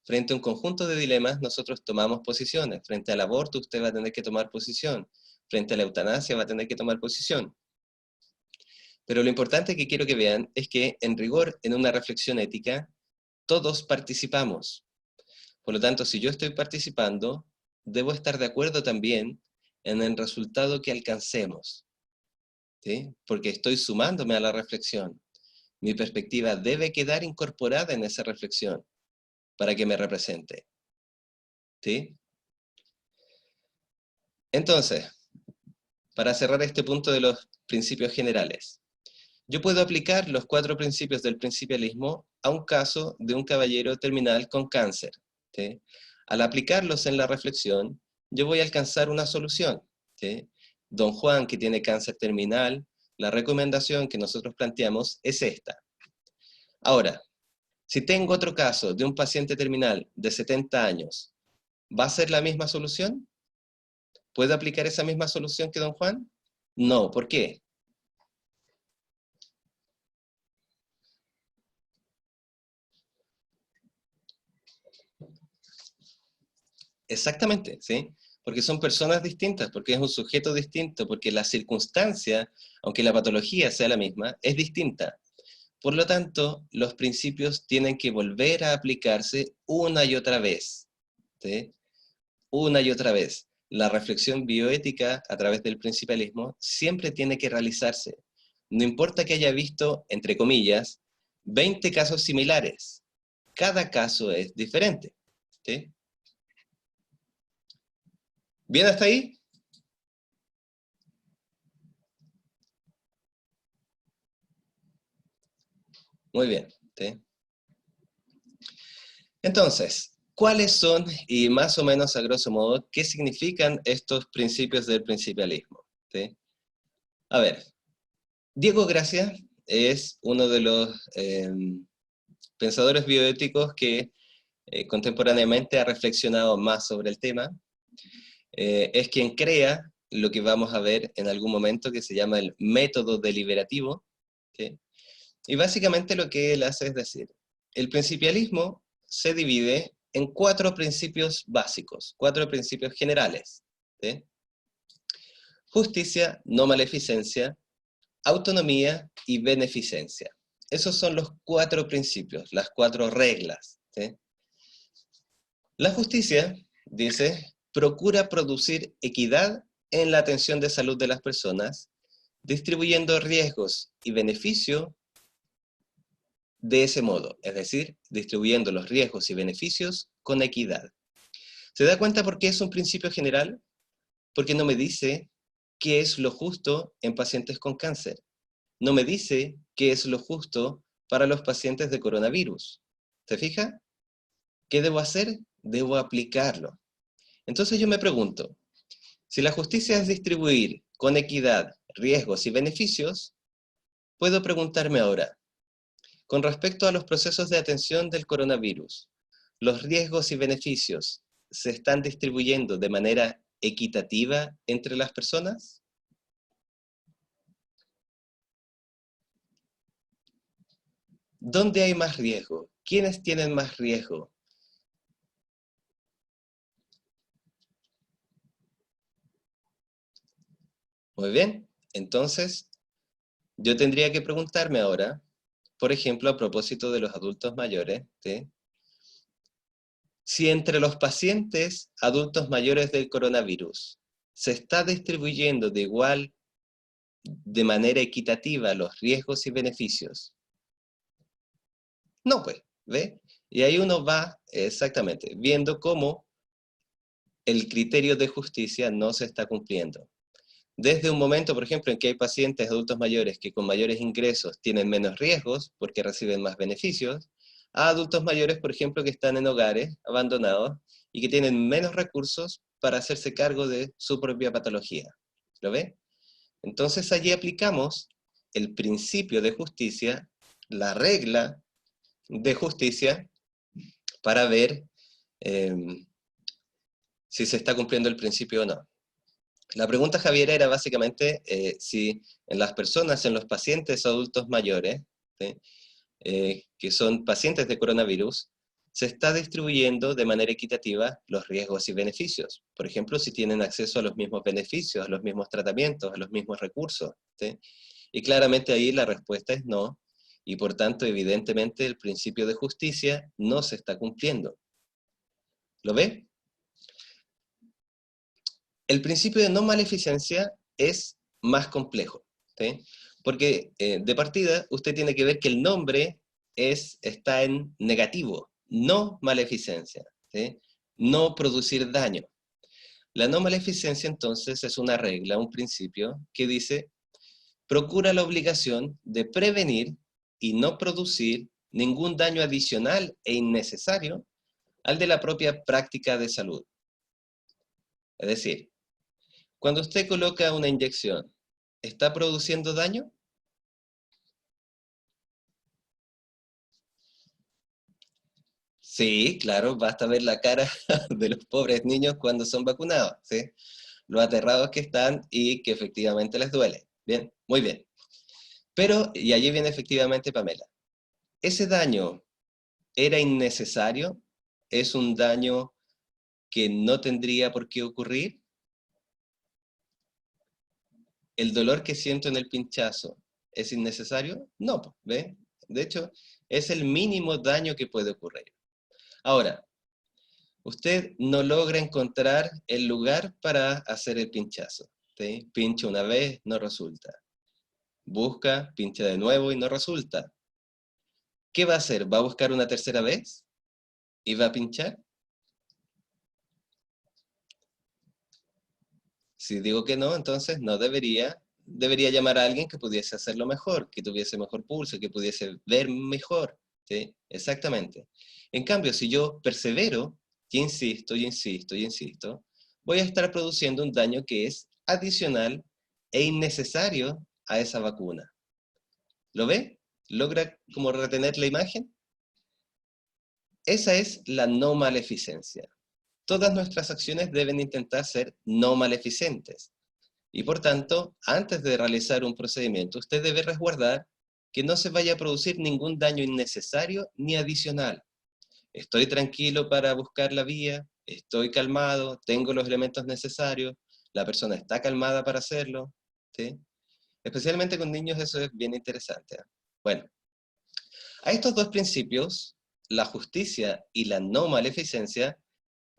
Frente a un conjunto de dilemas, nosotros tomamos posiciones. Frente al aborto, usted va a tener que tomar posición. Frente a la eutanasia, va a tener que tomar posición. Pero lo importante que quiero que vean es que, en rigor, en una reflexión ética, todos participamos. Por lo tanto, si yo estoy participando, debo estar de acuerdo también en el resultado que alcancemos, ¿sí? Porque estoy sumándome a la reflexión. Mi perspectiva debe quedar incorporada en esa reflexión para que me represente, ¿sí? Entonces, para cerrar este punto de los principios generales, yo puedo aplicar los 4 principios del principialismo a un caso de un caballero terminal con cáncer, ¿sí? Al aplicarlos en la reflexión, yo voy a alcanzar una solución, ¿sí? Don Juan, que tiene cáncer terminal, la recomendación que nosotros planteamos es esta. Ahora, si tengo otro caso de un paciente terminal de 70 años, ¿va a ser la misma solución? ¿Puedo aplicar esa misma solución que don Juan? No, ¿por qué? Exactamente, ¿sí? Porque son personas distintas, porque es un sujeto distinto, porque la circunstancia, aunque la patología sea la misma, es distinta. Por lo tanto, los principios tienen que volver a aplicarse una y otra vez, ¿sí? Una y otra vez. La reflexión bioética a través del principialismo siempre tiene que realizarse. No importa que haya visto, entre comillas, 20 casos similares. Cada caso es diferente, ¿sí? ¿Bien hasta ahí? Muy bien, ¿sí? Entonces, ¿cuáles son, y más o menos a grosso modo, qué significan estos principios del principialismo? ¿Sí? A ver, Diego Gracia es uno de los pensadores bioéticos que contemporáneamente ha reflexionado más sobre el tema. Es quien crea lo que vamos a ver en algún momento que se llama el método deliberativo, ¿sí? Y básicamente lo que él hace es decir, el principialismo se divide en 4 principios básicos, 4 principios generales, ¿sí? Justicia, no maleficencia, autonomía y beneficencia. Esos son los 4 principios, las 4 reglas, ¿sí? La justicia, dice, procura producir equidad en la atención de salud de las personas, distribuyendo riesgos y beneficio de ese modo, es decir, distribuyendo los riesgos y beneficios con equidad. ¿Se da cuenta por qué es un principio general? Porque no me dice qué es lo justo en pacientes con cáncer. No me dice qué es lo justo para los pacientes de coronavirus. ¿Se fija? ¿Qué debo hacer? Debo aplicarlo. Entonces yo me pregunto, si la justicia es distribuir con equidad riesgos y beneficios, puedo preguntarme ahora, con respecto a los procesos de atención del coronavirus, ¿los riesgos y beneficios se están distribuyendo de manera equitativa entre las personas? ¿Dónde hay más riesgo? ¿Quiénes tienen más riesgo? Muy bien, entonces yo tendría que preguntarme ahora, por ejemplo, a propósito de los adultos mayores, ¿sí? Si entre los pacientes adultos mayores del coronavirus se está distribuyendo de manera equitativa los riesgos y beneficios. No, pues, ¿ve? Y ahí uno va exactamente viendo cómo el criterio de justicia no se está cumpliendo. Desde un momento, por ejemplo, en que hay pacientes adultos mayores que con mayores ingresos tienen menos riesgos porque reciben más beneficios, a adultos mayores, por ejemplo, que están en hogares abandonados y que tienen menos recursos para hacerse cargo de su propia patología. ¿Lo ve? Entonces allí aplicamos el principio de justicia, la regla de justicia, para ver si se está cumpliendo el principio o no. La pregunta, Javier, era básicamente si en las personas, en los pacientes adultos mayores, ¿sí? Que son pacientes de coronavirus, se está distribuyendo de manera equitativa los riesgos y beneficios. Por ejemplo, si tienen acceso a los mismos beneficios, a los mismos tratamientos, a los mismos recursos, ¿sí? Y claramente ahí la respuesta es no, y por tanto, evidentemente, el principio de justicia no se está cumpliendo. ¿Lo ve? El principio de no maleficencia es más complejo, ¿sí? Porque de partida usted tiene que ver que el nombre está en negativo, no maleficencia, ¿sí? No producir daño. La no maleficencia entonces es una regla, un principio que dice, procura la obligación de prevenir y no producir ningún daño adicional e innecesario al de la propia práctica de salud. Es decir, cuando usted coloca una inyección, ¿está produciendo daño? Sí, claro, basta ver la cara de los pobres niños cuando son vacunados, ¿sí? Lo aterrados que están y que efectivamente les duele. Bien, muy bien. Pero, y allí viene efectivamente Pamela, ¿ese daño era innecesario? ¿Es un daño que no tendría por qué ocurrir? ¿El dolor que siento en el pinchazo es innecesario? No, ¿ve? De hecho, es el mínimo daño que puede ocurrir. Ahora, usted no logra encontrar el lugar para hacer el pinchazo, ¿sí? Pincha una vez, no resulta. Busca, pincha de nuevo y no resulta. ¿Qué va a hacer? ¿Va a buscar una tercera vez? ¿Y va a pinchar? Si digo que no, entonces no debería llamar a alguien que pudiese hacerlo mejor, que tuviese mejor pulso, que pudiese ver mejor, ¿sí? Exactamente. En cambio, si yo persevero, y insisto, y insisto, y insisto, voy a estar produciendo un daño que es adicional e innecesario a esa vacuna. ¿Lo ve? ¿Logra como retener la imagen? Esa es la no maleficencia. Todas nuestras acciones deben intentar ser no maleficentes. Y por tanto, antes de realizar un procedimiento, usted debe resguardar que no se vaya a producir ningún daño innecesario ni adicional. Estoy tranquilo para buscar la vía, estoy calmado, tengo los elementos necesarios, la persona está calmada para hacerlo, ¿sí? Especialmente con niños eso es bien interesante, ¿eh? Bueno, a estos dos principios, la justicia y la no maleficencia,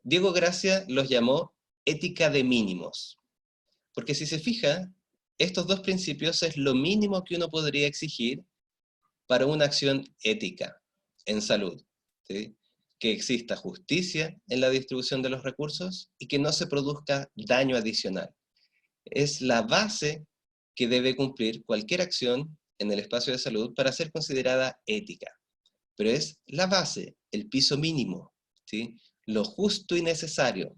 Diego Gracia los llamó ética de mínimos. Porque si se fija, estos dos principios es lo mínimo que uno podría exigir para una acción ética en salud, ¿sí? Que exista justicia en la distribución de los recursos y que no se produzca daño adicional. Es la base que debe cumplir cualquier acción en el espacio de salud para ser considerada ética. Pero es la base, el piso mínimo, ¿sí? Lo justo y necesario.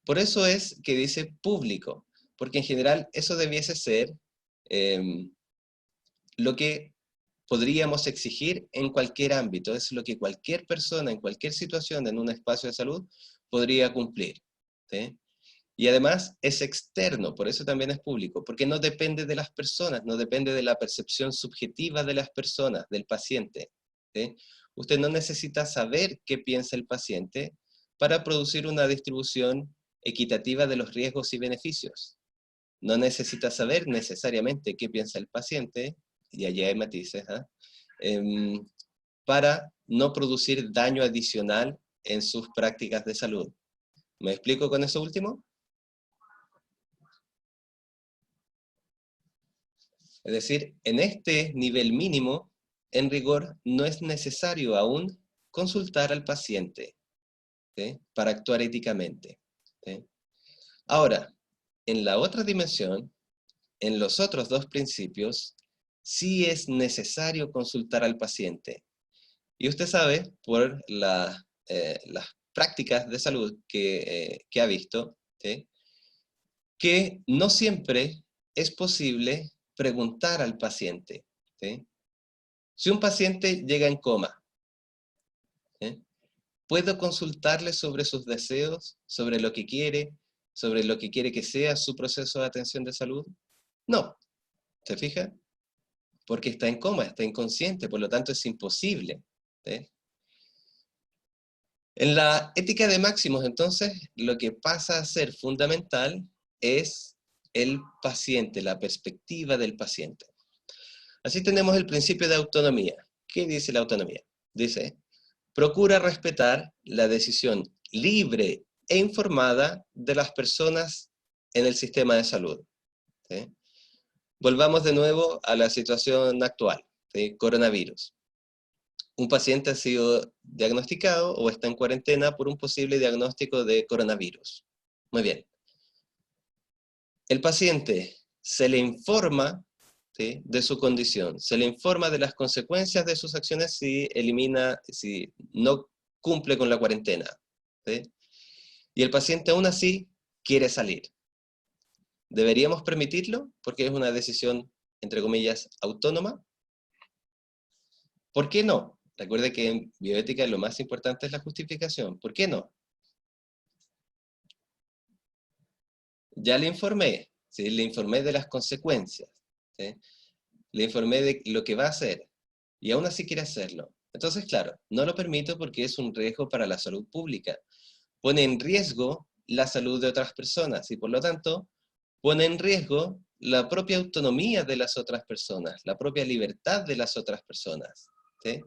Por eso es que dice público, porque en general eso debiese ser eh, lo que podríamos exigir en cualquier ámbito, es lo que cualquier persona en cualquier situación en un espacio de salud podría cumplir, ¿sí? Y además es externo, por eso también es público, porque no depende de las personas, no depende de la percepción subjetiva de las personas, del paciente, ¿sí? Usted no necesita saber qué piensa el paciente para producir una distribución equitativa de los riesgos y beneficios. No necesita saber necesariamente qué piensa el paciente, y allí hay matices, ¿eh? Para no producir daño adicional en sus prácticas de salud. ¿Me explico con eso último? Es decir, en este nivel mínimo, en rigor, no es necesario aún consultar al paciente, ¿sí? Para actuar éticamente, ¿sí? Ahora, en la otra dimensión, en los otros dos principios, sí es necesario consultar al paciente. Y usted sabe, por las prácticas de salud que ha visto, ¿sí? Que no siempre es posible preguntar al paciente, ¿sí? Si un paciente llega en coma, ¿sí? ¿Puedo consultarle sobre sus deseos, sobre lo que quiere que sea su proceso de atención de salud? No, ¿se fija? Porque está en coma, está inconsciente, por lo tanto es imposible, ¿sí? En la ética de máximos, entonces, lo que pasa a ser fundamental es el paciente, la perspectiva del paciente. Así tenemos el principio de autonomía. ¿Qué dice la autonomía? Dice, procura respetar la decisión libre e informada de las personas en el sistema de salud, ¿sí? Volvamos de nuevo a la situación actual, ¿sí? Coronavirus. Un paciente ha sido diagnosticado o está en cuarentena por un posible diagnóstico de coronavirus. Muy bien. El paciente se le informa, ¿sí?, de su condición, se le informa de las consecuencias de sus acciones si no cumple con la cuarentena, ¿sí? Y el paciente aún así quiere salir. ¿Deberíamos permitirlo? Porque es una decisión, entre comillas, autónoma. ¿Por qué no? Recuerde que en bioética lo más importante es la justificación. ¿Por qué no? Ya le informé, ¿sí? Le informé de las consecuencias, ¿sí? Le informé de lo que va a hacer, y aún así quiere hacerlo. Entonces, claro, no lo permito porque es un riesgo para la salud pública. Pone en riesgo la salud de otras personas, y por lo tanto, pone en riesgo la propia autonomía de las otras personas, la propia libertad de las otras personas, ¿sí?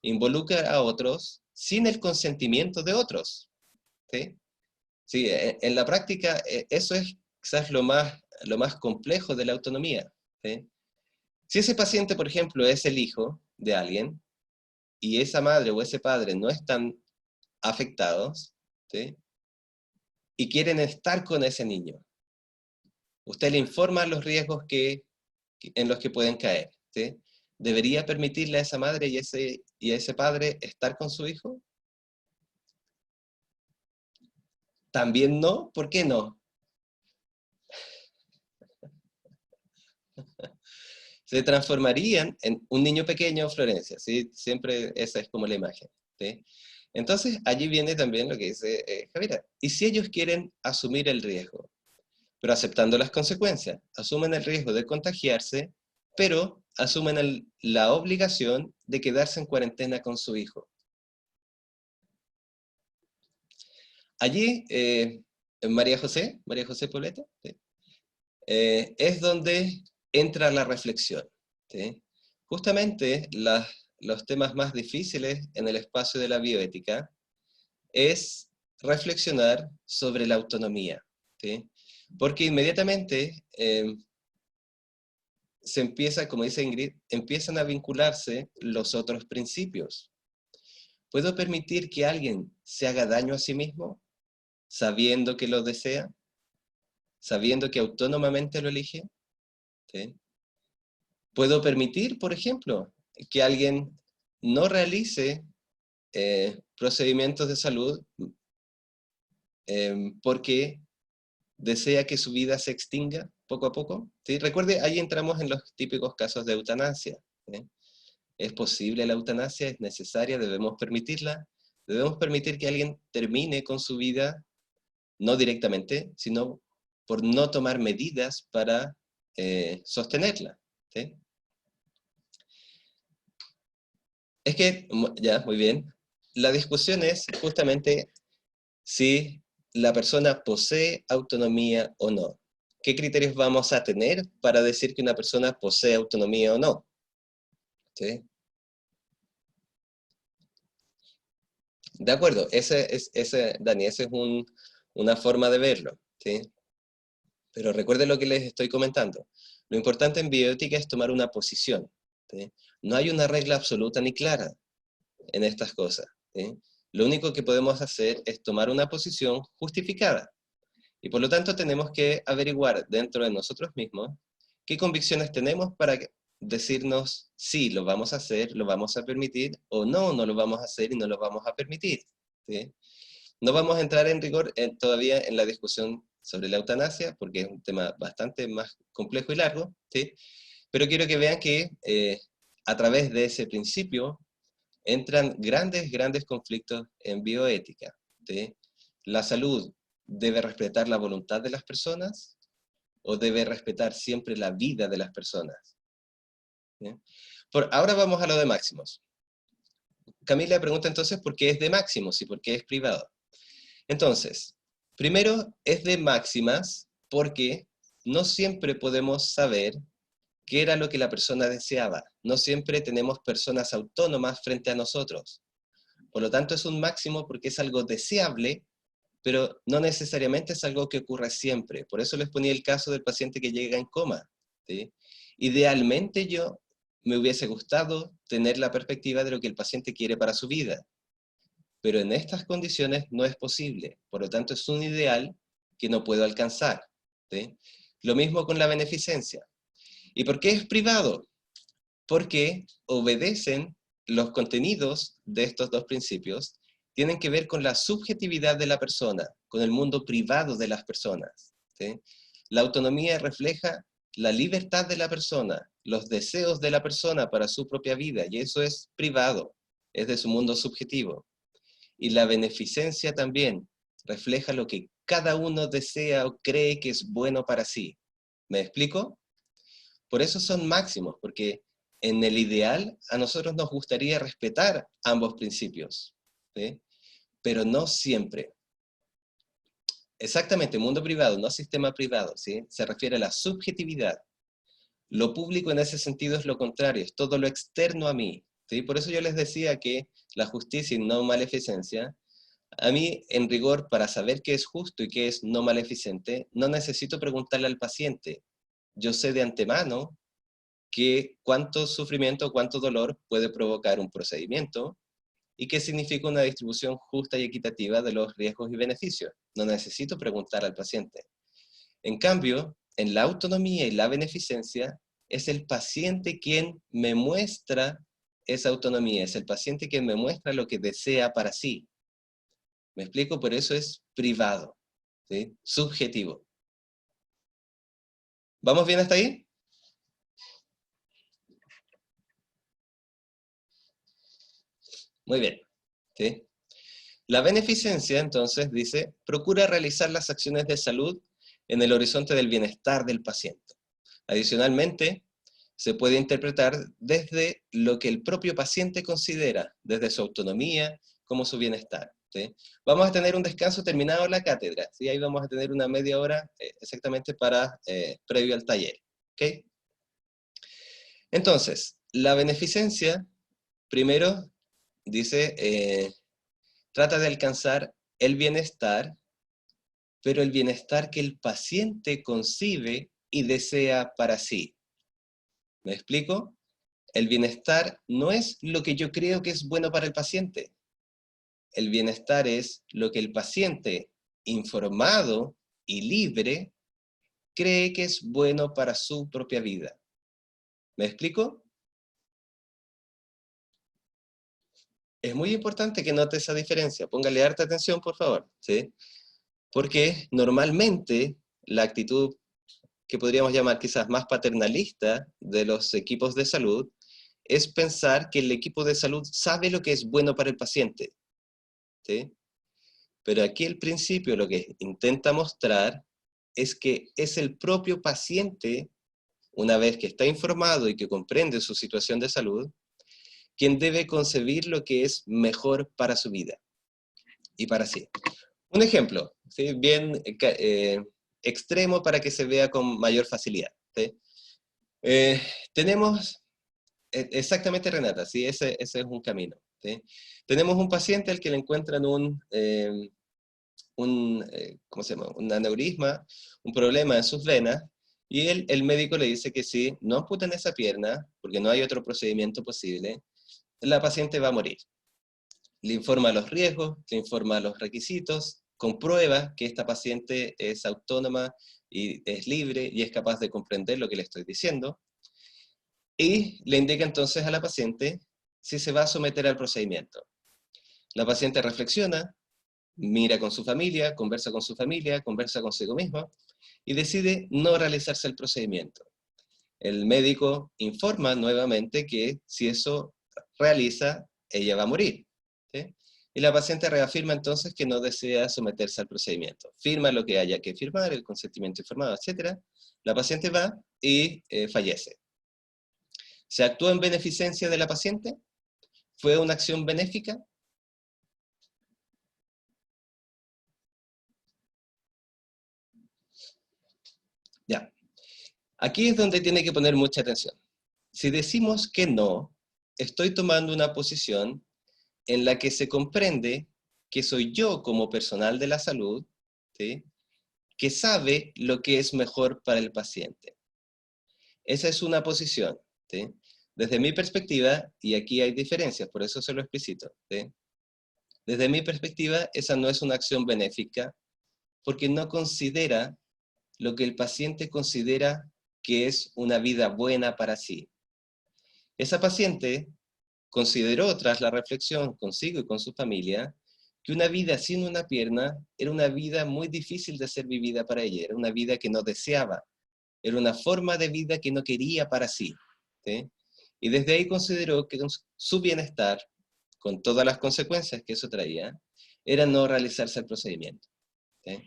Involucra a otros sin el consentimiento de otros, ¿sí? Sí, en la práctica eso es quizás lo más complejo de la autonomía, ¿sí? Si ese paciente, por ejemplo, es el hijo de alguien, y esa madre o ese padre no están afectados, ¿sí?, y quieren estar con ese niño, usted le informa los riesgos en los que pueden caer, ¿sí? ¿Debería permitirle a esa madre y a ese padre estar con su hijo? También no. ¿Por qué no? Se transformarían en un niño pequeño, Florencia, ¿sí? Siempre esa es como la imagen, ¿sí? Entonces, allí viene también lo que dice Javiera. ¿Y si ellos quieren asumir el riesgo? Pero aceptando las consecuencias, asumen el riesgo de contagiarse, pero asumen la obligación de quedarse en cuarentena con su hijo. Allí, María José Poblete, ¿sí?, es donde entra la reflexión, ¿sí? Justamente los temas más difíciles en el espacio de la bioética es reflexionar sobre la autonomía, ¿sí? Porque inmediatamente se empieza, como dice Ingrid, empiezan a vincularse los otros principios. ¿Puedo permitir que alguien se haga daño a sí mismo, sabiendo que lo desea, sabiendo que autónomamente lo elige? ¿Sí? ¿Puedo permitir, por ejemplo, que alguien no realice procedimientos de salud porque desea que su vida se extinga poco a poco? ¿Sí? Recuerde, ahí entramos en los típicos casos de eutanasia, ¿sí? ¿Es posible la eutanasia? ¿Es necesaria? ¿Debemos permitirla? ¿Debemos permitir que alguien termine con su vida, no directamente, sino por no tomar medidas para sostenerla? ¿Sí? Es que, ya, muy bien, la discusión es justamente si la persona posee autonomía o no. ¿Qué criterios vamos a tener para decir que una persona posee autonomía o no? ¿Sí? De acuerdo, Dani, esa es una forma de verlo, ¿sí? Pero recuerden lo que les estoy comentando. Lo importante en bioética es tomar una posición, ¿sí? No hay una regla absoluta ni clara en estas cosas, ¿sí? Lo único que podemos hacer es tomar una posición justificada. Y por lo tanto tenemos que averiguar dentro de nosotros mismos qué convicciones tenemos para decirnos sí, lo vamos a hacer, lo vamos a permitir, o no, no lo vamos a hacer y no lo vamos a permitir, ¿sí? No vamos a entrar en rigor todavía en la discusión sobre la eutanasia, porque es un tema bastante más complejo y largo, ¿sí? Pero quiero que vean que a través de ese principio entran grandes conflictos en bioética, ¿sí? La salud debe respetar la voluntad de las personas o debe respetar siempre la vida de las personas. ¿Sí? Ahora vamos a lo de máximos. Camila pregunta entonces por qué es de máximos y por qué es privado. Entonces, primero es de máximas porque no siempre podemos saber qué era lo que la persona deseaba. No siempre tenemos personas autónomas frente a nosotros. Por lo tanto, es un máximo porque es algo deseable, pero no necesariamente es algo que ocurra siempre. Por eso les ponía el caso del paciente que llega en coma, ¿sí? Idealmente yo me hubiese gustado tener la perspectiva de lo que el paciente quiere para su vida, pero en estas condiciones no es posible. Por lo tanto, es un ideal que no puedo alcanzar, ¿sí? Lo mismo con la beneficencia. ¿Y por qué es privado? Porque obedecen los contenidos de estos dos principios, tienen que ver con la subjetividad de la persona, con el mundo privado de las personas, ¿sí? La autonomía refleja la libertad de la persona, los deseos de la persona para su propia vida, y eso es privado, es de su mundo subjetivo. Y la beneficencia también refleja lo que cada uno desea o cree que es bueno para sí. ¿Me explico? Por eso son máximos, porque en el ideal a nosotros nos gustaría respetar ambos principios, ¿sí? Pero no siempre. Exactamente, mundo privado, no sistema privado, ¿sí? Se refiere a la subjetividad. Lo público en ese sentido es lo contrario, es todo lo externo a mí, ¿sí? Por eso yo les decía que la justicia y no maleficencia, a mí, en rigor, para saber qué es justo y qué es no maleficente, no necesito preguntarle al paciente. Yo sé de antemano que cuánto sufrimiento, cuánto dolor puede provocar un procedimiento y qué significa una distribución justa y equitativa de los riesgos y beneficios. No necesito preguntar al paciente. En cambio, en la autonomía y la beneficencia, es el paciente quien me muestra esa autonomía, es el paciente quien me muestra lo que desea para sí. ¿Me explico? Por eso es privado, ¿sí? Subjetivo. ¿Vamos bien hasta ahí? Muy bien, ¿sí? La beneficencia, entonces, dice, procura realizar las acciones de salud en el horizonte del bienestar del paciente. Adicionalmente, se puede interpretar desde lo que el propio paciente considera, desde su autonomía como su bienestar, ¿sí? Vamos a tener un descanso terminado la cátedra, ¿sí? Ahí vamos a tener una media hora exactamente para previo al taller, ¿ok? Entonces, la beneficencia, primero, dice, trata de alcanzar el bienestar, pero el bienestar que el paciente concibe y desea para sí. ¿Me explico? El bienestar no es lo que yo creo que es bueno para el paciente. El bienestar es lo que el paciente, informado y libre, cree que es bueno para su propia vida. ¿Me explico? Es muy importante que note esa diferencia. Póngale harta atención, por favor, ¿sí? Porque normalmente la actitud que podríamos llamar quizás más paternalista de los equipos de salud es pensar que el equipo de salud sabe lo que es bueno para el paciente, ¿sí? Pero aquí el principio lo que intenta mostrar es que es el propio paciente, una vez que está informado y que comprende su situación de salud, quien debe concebir lo que es mejor para su vida y para sí. Un ejemplo, ¿sí? Bien extremo para que se vea con mayor facilidad, ¿sí? Tenemos, exactamente Renata, ¿sí? Ese es un camino, ¿sí? Tenemos un paciente al que le encuentran ¿cómo se llama? Un aneurisma, un problema en sus venas, y el médico le dice que si no amputan esa pierna, porque no hay otro procedimiento posible, la paciente va a morir. Le informa los riesgos, le informa los requisitos, comprueba que esta paciente es autónoma y es libre y es capaz de comprender lo que le estoy diciendo, y le indica entonces a la paciente si se va a someter al procedimiento. La paciente reflexiona, mira con su familia, conversa consigo mismo, y decide no realizarse el procedimiento. El médico informa nuevamente que si eso realiza, ella va a morir, ¿sí? Y la paciente reafirma entonces que no desea someterse al procedimiento. Firma lo que haya que firmar, el consentimiento informado, etc. La paciente va y fallece. ¿Se actuó en beneficencia de la paciente? ¿Fue una acción benéfica? Ya. Aquí es donde tiene que poner mucha atención. Si decimos que no, estoy tomando una posición en la que se comprende que soy yo como personal de la salud, ¿sí?, que sabe lo que es mejor para el paciente. Esa es una posición, ¿sí? Desde mi perspectiva, y aquí hay diferencias, por eso se lo explicito, ¿sí? Desde mi perspectiva, esa no es una acción benéfica, porque no considera lo que el paciente considera que es una vida buena para sí. Esa paciente consideró, tras la reflexión consigo y con su familia, que una vida sin una pierna era una vida muy difícil de ser vivida para ella, era una vida que no deseaba, era una forma de vida que no quería para sí, ¿sí? Y desde ahí consideró que su bienestar, con todas las consecuencias que eso traía, era no realizarse el procedimiento, ¿sí?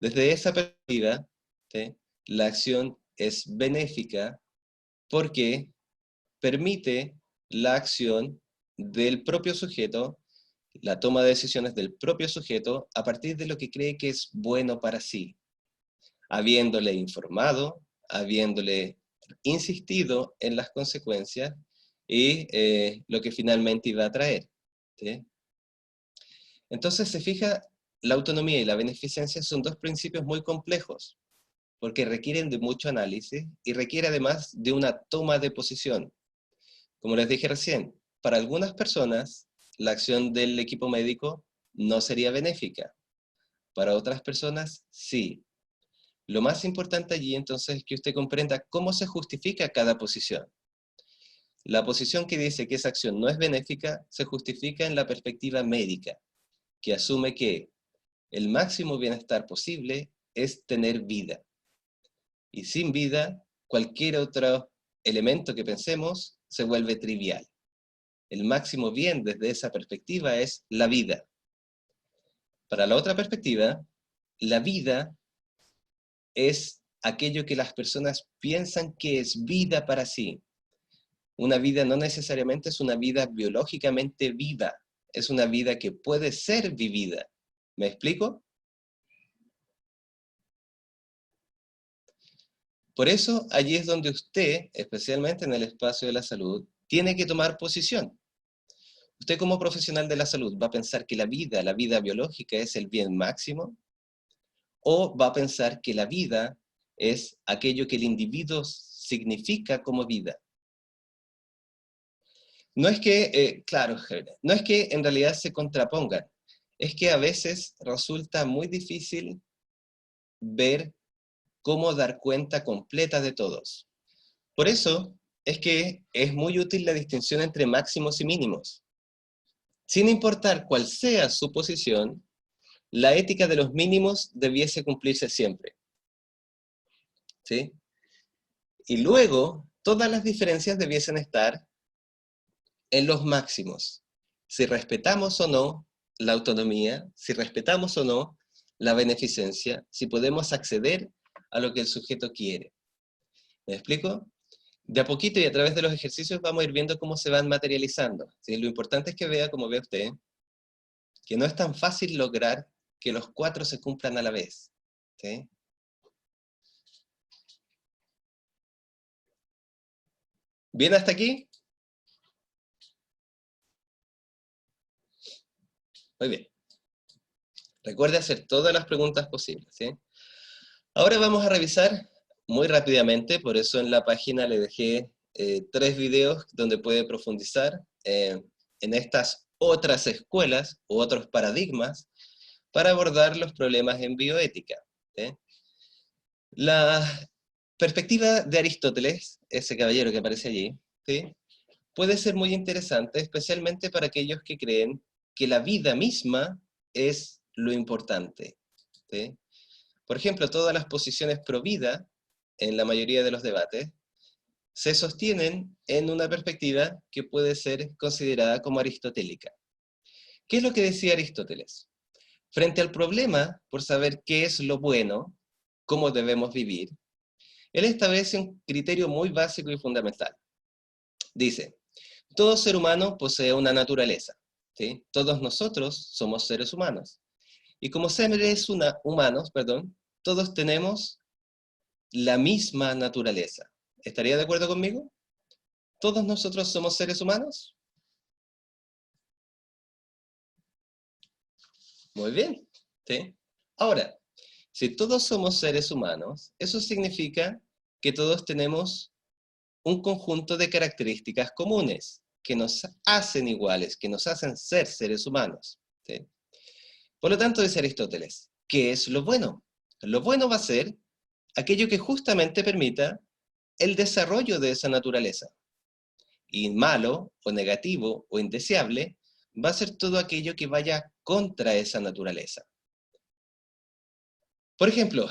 Desde esa perspectiva, ¿sí?, la acción es benéfica porque permite la acción del propio sujeto, la toma de decisiones del propio sujeto a partir de lo que cree que es bueno para sí, habiéndole informado, habiéndole insistido en las consecuencias y lo que finalmente iba a traer, ¿sí? Entonces, se fija, la autonomía y la beneficencia son dos principios muy complejos, porque requieren de mucho análisis y requiere además de una toma de posición. Como les dije recién, para algunas personas la acción del equipo médico no sería benéfica, para otras personas sí. Lo más importante allí entonces es que usted comprenda cómo se justifica cada posición. La posición que dice que esa acción no es benéfica se justifica en la perspectiva médica, que asume que el máximo bienestar posible es tener vida. Y sin vida, cualquier otro elemento que pensemos se vuelve trivial. El máximo bien desde esa perspectiva es la vida. Para la otra perspectiva, la vida es aquello que las personas piensan que es vida para sí. Una vida no necesariamente es una vida biológicamente viva, es una vida que puede ser vivida. ¿Me explico? Por eso, allí es donde usted, especialmente en el espacio de la salud, tiene que tomar posición. Usted como profesional de la salud va a pensar que la vida biológica es el bien máximo, o va a pensar que la vida es aquello que el individuo significa como vida. No es que, claro, no es que en realidad se contrapongan, es que a veces resulta muy difícil ver cómo dar cuenta completa de todos. Por eso es que es muy útil la distinción entre máximos y mínimos. Sin importar cuál sea su posición, la ética de los mínimos debiese cumplirse siempre, ¿sí? Y luego, todas las diferencias debiesen estar en los máximos. Si respetamos o no la autonomía, si respetamos o no la beneficencia, si podemos acceder a lo que el sujeto quiere. ¿Me explico? De a poquito y a través de los ejercicios vamos a ir viendo cómo se van materializando, ¿sí? Lo importante es que vea, como ve usted, que no es tan fácil lograr que los cuatro se cumplan a la vez, ¿sí? ¿Bien hasta aquí? Muy bien. Recuerde hacer todas las preguntas posibles, ¿sí? Ahora vamos a revisar muy rápidamente, por eso en la página le dejé 3 videos donde puede profundizar en estas otras escuelas u otros paradigmas para abordar los problemas en bioética, ¿sí? La perspectiva de Aristóteles, ese caballero que aparece allí, ¿sí?, puede ser muy interesante, especialmente para aquellos que creen que la vida misma es lo importante, ¿sí? Por ejemplo, todas las posiciones pro vida, en la mayoría de los debates, se sostienen en una perspectiva que puede ser considerada como aristotélica. ¿Qué es lo que decía Aristóteles? Frente al problema por saber qué es lo bueno, cómo debemos vivir, él establece un criterio muy básico y fundamental. Dice, todo ser humano posee una naturaleza, ¿sí? Todos nosotros somos seres humanos. Y como seres humanos, todos tenemos la misma naturaleza. ¿Estaría de acuerdo conmigo? ¿Todos nosotros somos seres humanos? Muy bien, ¿sí? Ahora, si todos somos seres humanos, eso significa que todos tenemos un conjunto de características comunes que nos hacen iguales, que nos hacen ser seres humanos, ¿sí? Por lo tanto, dice Aristóteles, ¿qué es lo bueno? Lo bueno va a ser aquello que justamente permita el desarrollo de esa naturaleza. Y malo, o negativo, o indeseable, va a ser todo aquello que vaya contra esa naturaleza. Por ejemplo,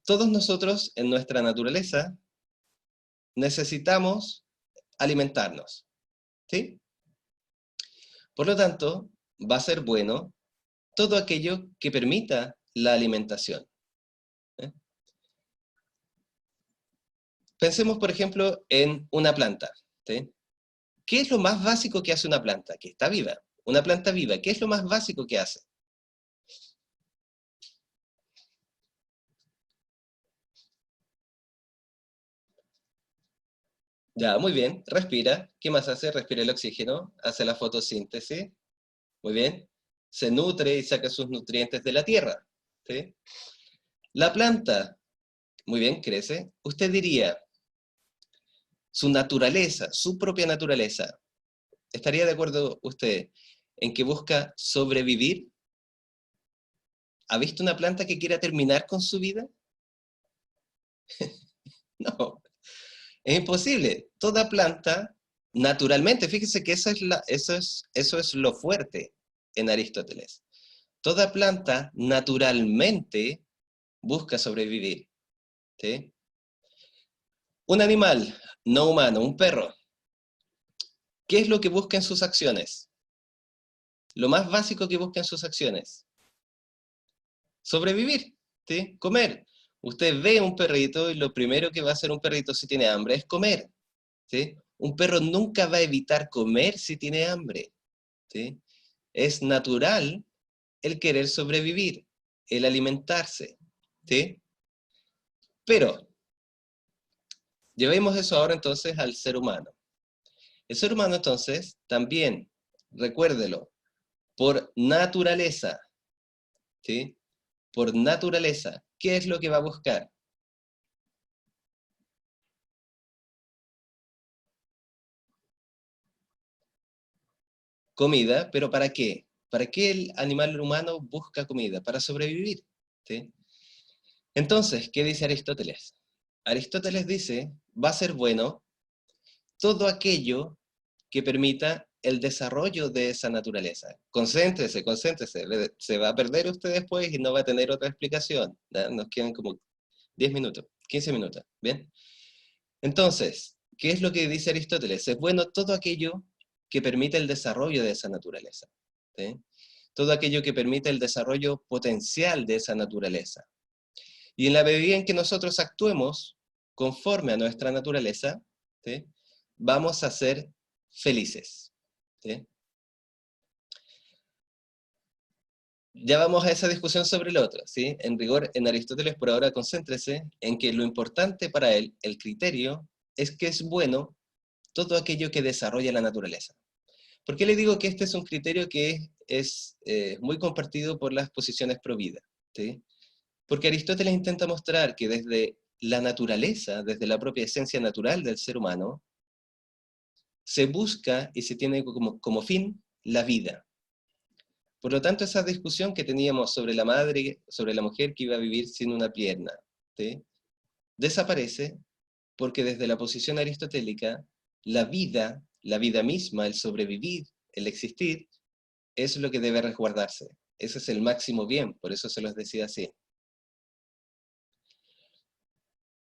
todos nosotros en nuestra naturaleza necesitamos alimentarnos, ¿sí? Por lo tanto, va a ser bueno todo aquello que permita la alimentación, ¿eh? Pensemos, por ejemplo, en una planta, ¿sí? ¿Qué es lo más básico que hace una planta? Que está viva. Una planta viva, ¿qué es lo más básico que hace? Ya, muy bien. Respira. ¿Qué más hace? Respira el oxígeno, hace la fotosíntesis. Muy bien. Se nutre y saca sus nutrientes de la tierra, ¿sí? La planta, muy bien, crece. Usted diría, su naturaleza, su propia naturaleza, ¿estaría de acuerdo usted en que busca sobrevivir? ¿Ha visto una planta que quiera terminar con su vida? No, es imposible. Toda planta, naturalmente, fíjese que eso es lo fuerte en Aristóteles. Toda planta naturalmente busca sobrevivir, ¿sí? Un animal no humano, un perro, ¿qué es lo que busca en sus acciones? Lo más básico que busca en sus acciones. Sobrevivir, ¿sí? Comer. Usted ve un perrito y lo primero que va a hacer un perrito si tiene hambre es comer, ¿sí? Un perro nunca va a evitar comer si tiene hambre, ¿sí? Es natural el querer sobrevivir, el alimentarse, ¿sí? Pero, llevemos eso ahora entonces al ser humano. El ser humano entonces también, recuérdelo, por naturaleza, ¿sí? Por naturaleza, ¿qué es lo que va a buscar? Comida, pero ¿para qué? ¿Para qué el animal humano busca comida? Para sobrevivir, ¿sí? Entonces, ¿qué dice Aristóteles? Aristóteles dice, va a ser bueno todo aquello que permita el desarrollo de esa naturaleza. Concéntrese, concéntrese, se va a perder usted después y no va a tener otra explicación, ¿ya? Nos quedan como 10 minutos, 15 minutos, ¿bien? Entonces, ¿qué es lo que dice Aristóteles? Es bueno todo aquello que permite el desarrollo de esa naturaleza, ¿sí? Todo aquello que permite el desarrollo potencial de esa naturaleza. Y en la medida en que nosotros actuemos conforme a nuestra naturaleza, ¿sí? Vamos a ser felices, ¿sí? Ya vamos a esa discusión sobre el otro, ¿sí? En rigor, en Aristóteles por ahora concéntrese en que lo importante para él, el criterio, es que es bueno todo aquello que desarrolla la naturaleza. ¿Por qué le digo que este es un criterio que es muy compartido por las posiciones pro vida? ¿Sí? Porque Aristóteles intenta mostrar que desde la naturaleza, desde la propia esencia natural del ser humano, se busca y se tiene como fin la vida. Por lo tanto, esa discusión que teníamos sobre la madre, sobre la mujer que iba a vivir sin una pierna, ¿sí? Desaparece porque desde la posición aristotélica, la vida misma, el sobrevivir, el existir, es lo que debe resguardarse, Ese es el máximo bien, por eso se los decía así.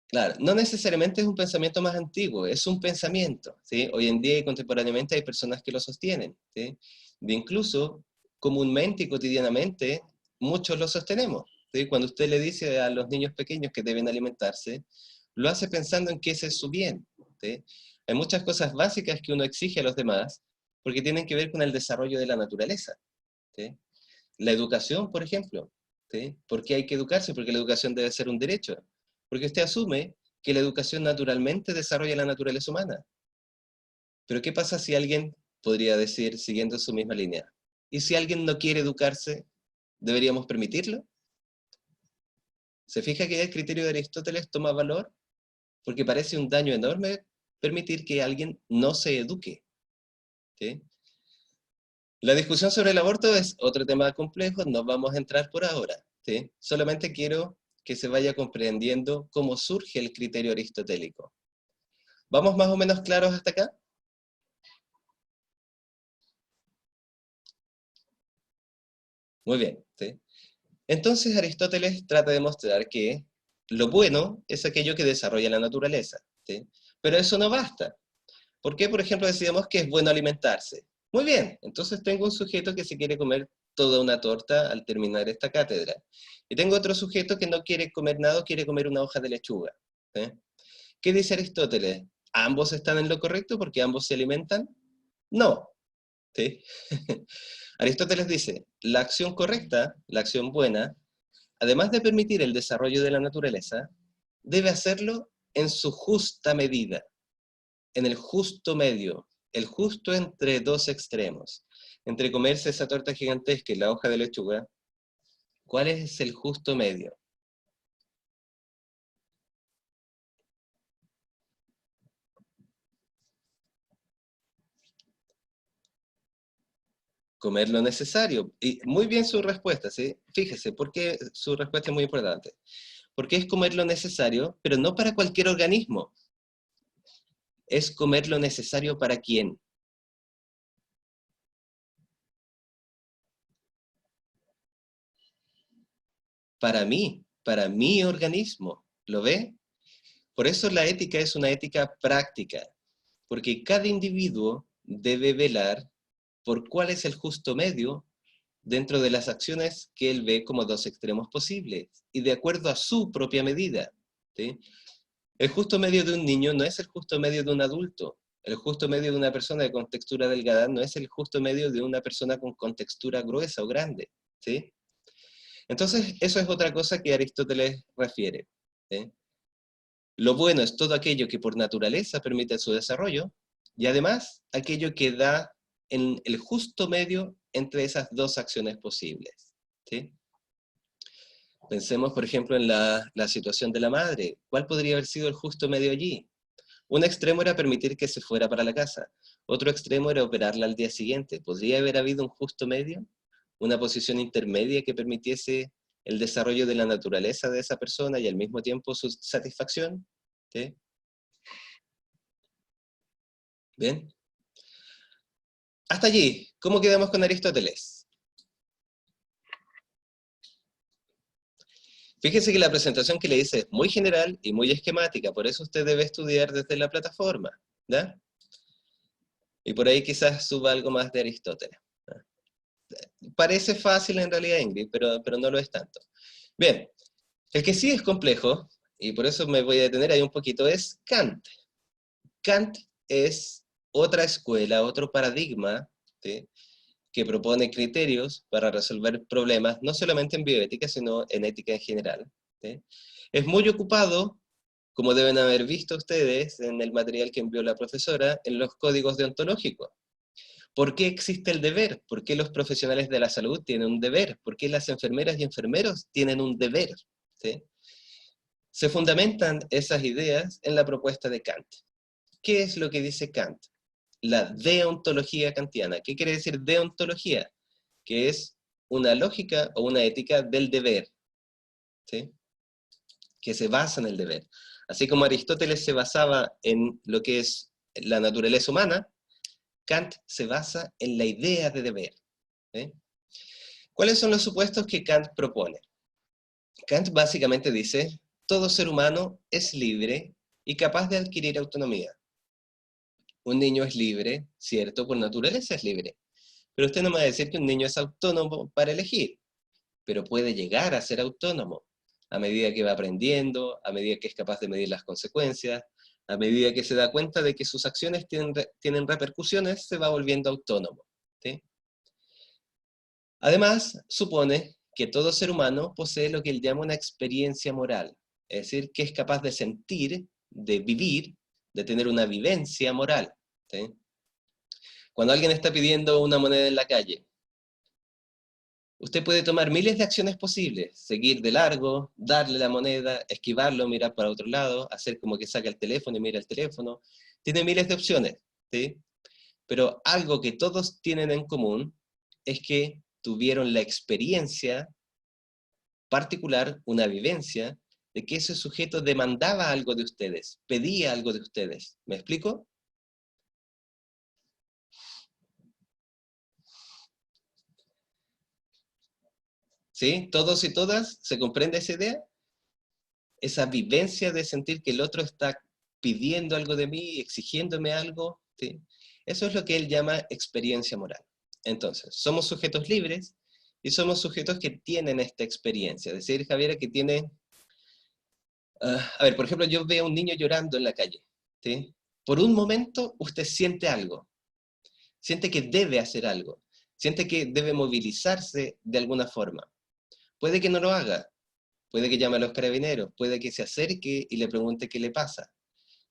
Claro, no necesariamente es un pensamiento más antiguo, es un pensamiento, ¿sí? Hoy en día y contemporáneamente hay personas que lo sostienen, ¿sí? De incluso, comúnmente y cotidianamente, muchos lo sostenemos, ¿sí? Cuando usted le dice a los niños pequeños que deben alimentarse, lo hace pensando en que ese es su bien, ¿sí? Hay muchas cosas básicas que uno exige a los demás, porque tienen que ver con el desarrollo de la naturaleza, ¿sí? La educación, por ejemplo, ¿sí? ¿Por qué hay que educarse? Porque la educación debe ser un derecho. Porque usted asume que la educación naturalmente desarrolla la naturaleza humana. Pero ¿qué pasa si alguien podría decir, siguiendo su misma línea, y si alguien no quiere educarse, deberíamos permitirlo? ¿Se fija que el criterio de Aristóteles toma valor? Porque parece un daño enorme permitir que alguien no se eduque, ¿sí? La discusión sobre el aborto es otro tema complejo, no vamos a entrar por ahora, ¿sí? Solamente quiero que se vaya comprendiendo cómo surge el criterio aristotélico. ¿Vamos más o menos claros hasta acá? Muy bien, ¿sí? Entonces Aristóteles trata de mostrar que lo bueno es aquello que desarrolla la naturaleza, ¿sí? Pero eso no basta. ¿Por qué, por ejemplo, decíamos que es bueno alimentarse? Muy bien, entonces tengo un sujeto que se quiere comer toda una torta al terminar esta cátedra. Y tengo otro sujeto que no quiere comer nada, quiere comer una hoja de lechuga, ¿sí? ¿Qué dice Aristóteles? ¿Ambos están en lo correcto porque ambos se alimentan? No, ¿sí? Aristóteles dice, la acción correcta, la acción buena, además de permitir el desarrollo de la naturaleza, debe hacerlo en su justa medida, en el justo medio, el justo entre dos extremos. Entre comerse esa torta gigantesca y la hoja de lechuga, ¿cuál es el justo medio? Comer lo necesario. Y muy bien su respuesta, ¿sí? Fíjese, porque su respuesta es muy importante. Porque es comer lo necesario, pero no para cualquier organismo. Es comer lo necesario para quién. Para mi organismo. ¿Lo ve? Por eso la ética es una ética práctica, porque cada individuo debe velar por cuál es el justo medio dentro de las acciones que él ve como dos extremos posibles, y de acuerdo a su propia medida, ¿sí? El justo medio de un niño no es el justo medio de un adulto. El justo medio de una persona con textura delgada no es el justo medio de una persona con contextura gruesa o grande, ¿sí? Entonces, eso es otra cosa que Aristóteles refiere, ¿sí? Lo bueno es todo aquello que por naturaleza permite su desarrollo, y además aquello que da en el justo medio entre esas dos acciones posibles, ¿sí? Pensemos, por ejemplo, en la situación de la madre. ¿Cuál podría haber sido el justo medio allí? Un extremo era permitir que se fuera para la casa. Otro extremo era operarla al día siguiente. ¿Podría haber habido un justo medio? Una posición intermedia que permitiese el desarrollo de la naturaleza de esa persona y al mismo tiempo su satisfacción, ¿sí? ¿Bien? Hasta allí, ¿cómo quedamos con Aristóteles? Fíjese que la presentación que le hice es muy general y muy esquemática, por eso usted debe estudiar desde la plataforma, ¿ya? Y por ahí quizás suba algo más de Aristóteles. Parece fácil en realidad, Ingrid, pero no lo es tanto. Bien, el que sí es complejo, y por eso me voy a detener ahí un poquito, es Kant. Kant es otra escuela, otro paradigma, ¿sí?, que propone criterios para resolver problemas, no solamente en bioética, sino en ética en general, ¿sí? Es muy ocupado, como deben haber visto ustedes en el material que envió la profesora, en los códigos deontológicos. ¿Por qué existe el deber? ¿Por qué los profesionales de la salud tienen un deber? ¿Por qué las enfermeras y enfermeros tienen un deber? ¿Sí? Se fundamentan esas ideas en la propuesta de Kant. ¿Qué es lo que dice Kant? La deontología kantiana. ¿Qué quiere decir deontología? Que es una lógica o una ética del deber, ¿sí?, que se basa en el deber. Así como Aristóteles se basaba en lo que es la naturaleza humana, Kant se basa en la idea de deber, ¿sí? ¿Cuáles son los supuestos que Kant propone? Kant básicamente dice, todo ser humano es libre y capaz de adquirir autonomía. Un niño es libre, cierto, por naturaleza es libre. Pero usted no me va a decir que un niño es autónomo para elegir, pero puede llegar a ser autónomo a medida que va aprendiendo, a medida que es capaz de medir las consecuencias, a medida que se da cuenta de que sus acciones tienen repercusiones, se va volviendo autónomo, ¿sí? Además, supone que todo ser humano posee lo que él llama una experiencia moral, es decir, que es capaz de sentir, de vivir, de tener una vivencia moral, ¿sí? Cuando alguien está pidiendo una moneda en la calle, usted puede tomar miles de acciones posibles, seguir de largo, darle la moneda, esquivarlo, mirar para otro lado, hacer como que saca el teléfono y mira el teléfono. Tiene miles de opciones, ¿sí? Pero algo que todos tienen en común es que tuvieron la experiencia particular, una vivencia, de que ese sujeto demandaba algo de ustedes, pedía algo de ustedes. ¿Me explico? ¿Sí? ¿Todos y todas se comprende esa idea? Esa vivencia de sentir que el otro está pidiendo algo de mí, exigiéndome algo, ¿sí? Eso es lo que él llama experiencia moral. Entonces, somos sujetos libres y somos sujetos que tienen esta experiencia. Es decir, Javiera, que tiene... a ver, por ejemplo, yo veo a un niño llorando en la calle, ¿sí? Por un momento usted siente algo, siente que debe hacer algo, siente que debe movilizarse de alguna forma. Puede que no lo haga, puede que llame a los carabineros, puede que se acerque y le pregunte qué le pasa,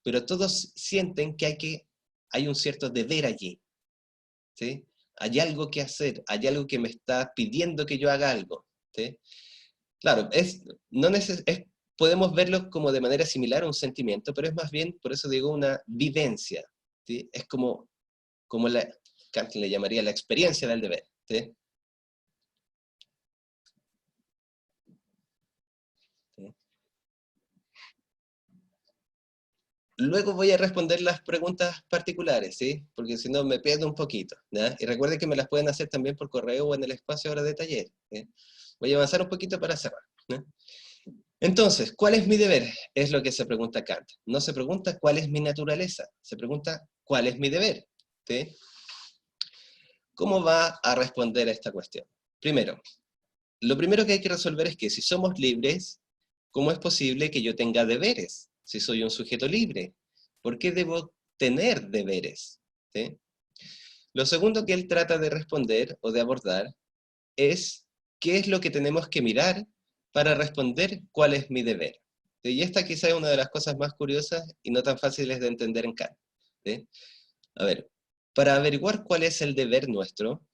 pero todos sienten que hay un cierto deber allí, ¿sí? Hay algo que hacer, hay algo que me está pidiendo que yo haga algo, ¿sí? Claro, no podemos verlo como de manera similar a un sentimiento, pero es más bien, por eso digo, una vivencia, ¿sí? Es como Kant le llamaría la experiencia del deber, ¿sí? ¿Sí? Luego voy a responder las preguntas particulares, ¿sí? Porque si no me pierdo un poquito, ¿ya? Y recuerden que me las pueden hacer también por correo o en el espacio ahora de taller, ¿sí? Voy a avanzar un poquito para cerrar, ¿no? Entonces, ¿cuál es mi deber? Es lo que se pregunta Kant. No se pregunta cuál es mi naturaleza, se pregunta cuál es mi deber, ¿sí? ¿Cómo va a responder a esta cuestión? Primero, lo primero que hay que resolver es que si somos libres, ¿cómo es posible que yo tenga deberes? Si soy un sujeto libre, ¿por qué debo tener deberes? ¿Sí? Lo segundo que él trata de responder o de abordar es qué es lo que tenemos que mirar para responder cuál es mi deber. ¿Sí? Y esta quizá es una de las cosas más curiosas y no tan fáciles de entender en Kant. ¿Sí? A ver, para averiguar cuál es el deber nuestro,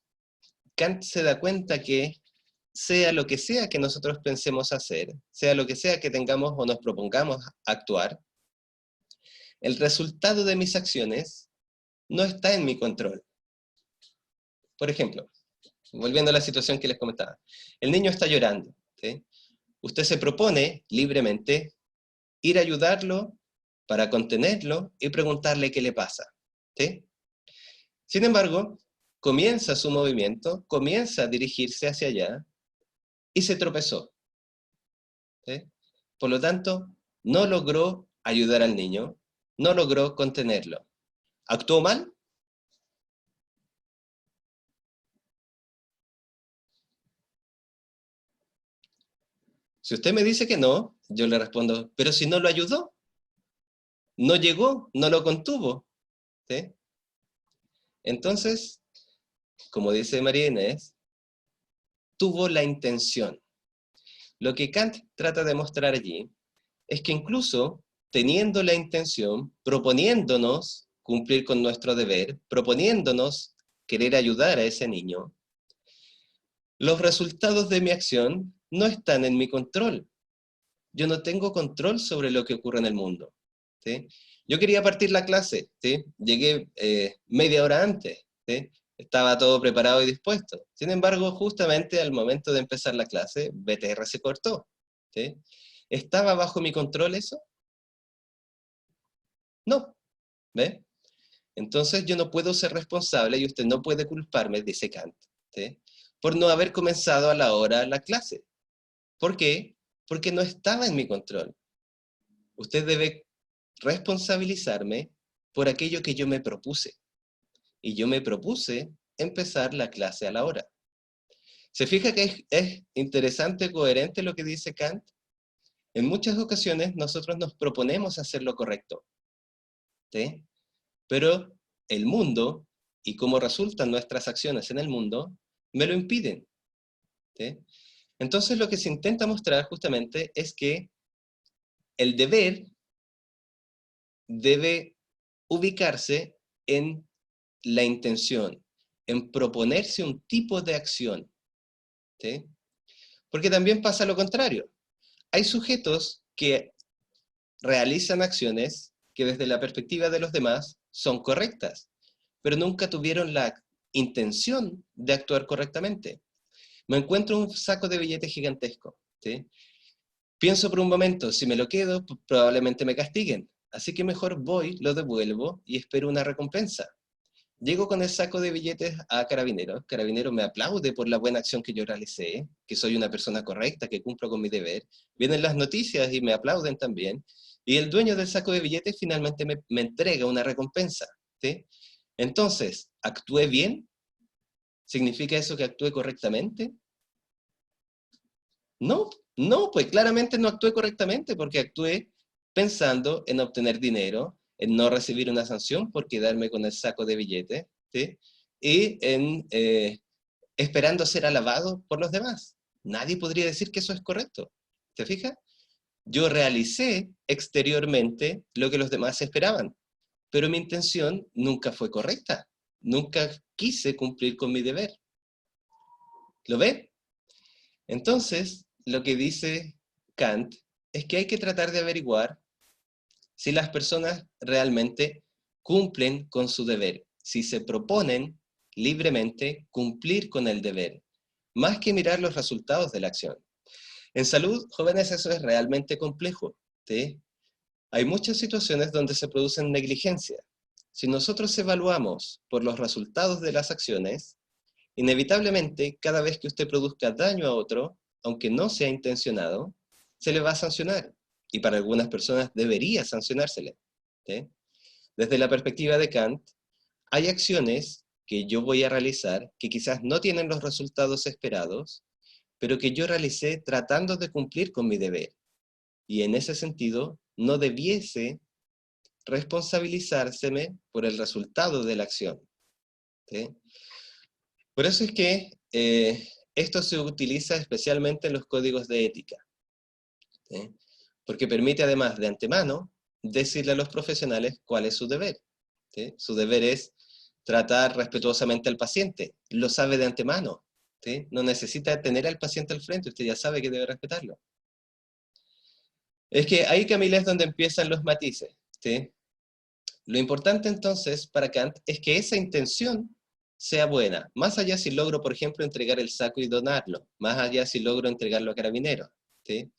Kant se da cuenta que sea lo que sea que nosotros pensemos hacer, sea lo que sea que tengamos o nos propongamos actuar, el resultado de mis acciones no está en mi control. Por ejemplo, volviendo a la situación que les comentaba, el niño está llorando, ¿sí? Usted se propone libremente ir a ayudarlo para contenerlo y preguntarle qué le pasa, ¿sí? Sin embargo, comienza su movimiento, comienza a dirigirse hacia allá y se tropezó, ¿sí? Por lo tanto, no logró ayudar al niño, no logró contenerlo. ¿Actuó mal? Si usted me dice que no, yo le respondo, pero si no lo ayudó, no llegó, no lo contuvo, ¿sí? Entonces, como dice María Inés, tuvo la intención. Lo que Kant trata de mostrar allí es que incluso teniendo la intención, proponiéndonos cumplir con nuestro deber, proponiéndonos querer ayudar a ese niño, los resultados de mi acción no están en mi control. Yo no tengo control sobre lo que ocurre en el mundo, ¿sí? Yo quería partir la clase, ¿sí? Llegué media hora antes, ¿sí? Estaba todo preparado y dispuesto. Sin embargo, justamente al momento de empezar la clase, BTR se cortó, ¿sí? ¿Estaba bajo mi control eso? No, ¿ve? Entonces yo no puedo ser responsable y usted no puede culparme, dice Kant, ¿sí? por no haber comenzado a la hora la clase. ¿Por qué? Porque no estaba en mi control. Usted debe responsabilizarme por aquello que yo me propuse. Y yo me propuse empezar la clase a la hora. ¿Se fija que es interesante, coherente lo que dice Kant? En muchas ocasiones nosotros nos proponemos hacer lo correcto, ¿sí? Pero el mundo, y cómo resultan nuestras acciones en el mundo, me lo impiden, ¿sí? Entonces lo que se intenta mostrar justamente es que el deber debe ubicarse en la intención, en proponerse un tipo de acción, ¿sí? Porque también pasa lo contrario. Hay sujetos que realizan acciones que desde la perspectiva de los demás son correctas, pero nunca tuvieron la intención de actuar correctamente. Me encuentro un saco de billetes gigantesco, ¿sí? Pienso por un momento, si me lo quedo, probablemente me castiguen, así que mejor voy, lo devuelvo y espero una recompensa. Llego con el saco de billetes a Carabineros. Carabineros me aplaude por la buena acción que yo realicé, que soy una persona correcta, que cumplo con mi deber. Vienen las noticias y me aplauden también. Y el dueño del saco de billetes finalmente me entrega una recompensa, ¿sí? Entonces, ¿actué bien? ¿Significa eso que actué correctamente? No, no, pues claramente no actué correctamente porque actué pensando en obtener dinero, en no recibir una sanción por quedarme con el saco de billetes, ¿sí? Y en esperando ser alabado por los demás. Nadie podría decir que eso es correcto. ¿Te fijas? Yo realicé exteriormente lo que los demás esperaban, pero mi intención nunca fue correcta. Nunca quise cumplir con mi deber. ¿Lo ve? Entonces, lo que dice Kant es que hay que tratar de averiguar si las personas realmente cumplen con su deber, si se proponen libremente cumplir con el deber, más que mirar los resultados de la acción. En salud, jóvenes, eso es realmente complejo, ¿sí? Hay muchas situaciones donde se producen negligencias. Si nosotros evaluamos por los resultados de las acciones, inevitablemente, cada vez que usted produzca daño a otro, aunque no sea intencionado, se le va a sancionar. Y para algunas personas debería sancionársele, ¿sí? Desde la perspectiva de Kant, hay acciones que yo voy a realizar que quizás no tienen los resultados esperados, pero que yo realicé tratando de cumplir con mi deber. Y en ese sentido, no debiese responsabilizárseme por el resultado de la acción, ¿sí? Por eso es que esto se utiliza especialmente en los códigos de ética, ¿sí? Porque permite además de antemano decirle a los profesionales cuál es su deber, ¿sí? Su deber es tratar respetuosamente al paciente, lo sabe de antemano, ¿sí? No necesita tener al paciente al frente, usted ya sabe que debe respetarlo. Es que ahí, Camila, es donde empiezan los matices, ¿sí? Lo importante entonces para Kant es que esa intención sea buena, más allá si logro, por ejemplo, entregar el saco y donarlo, más allá si logro entregarlo a Carabineros, ¿sí?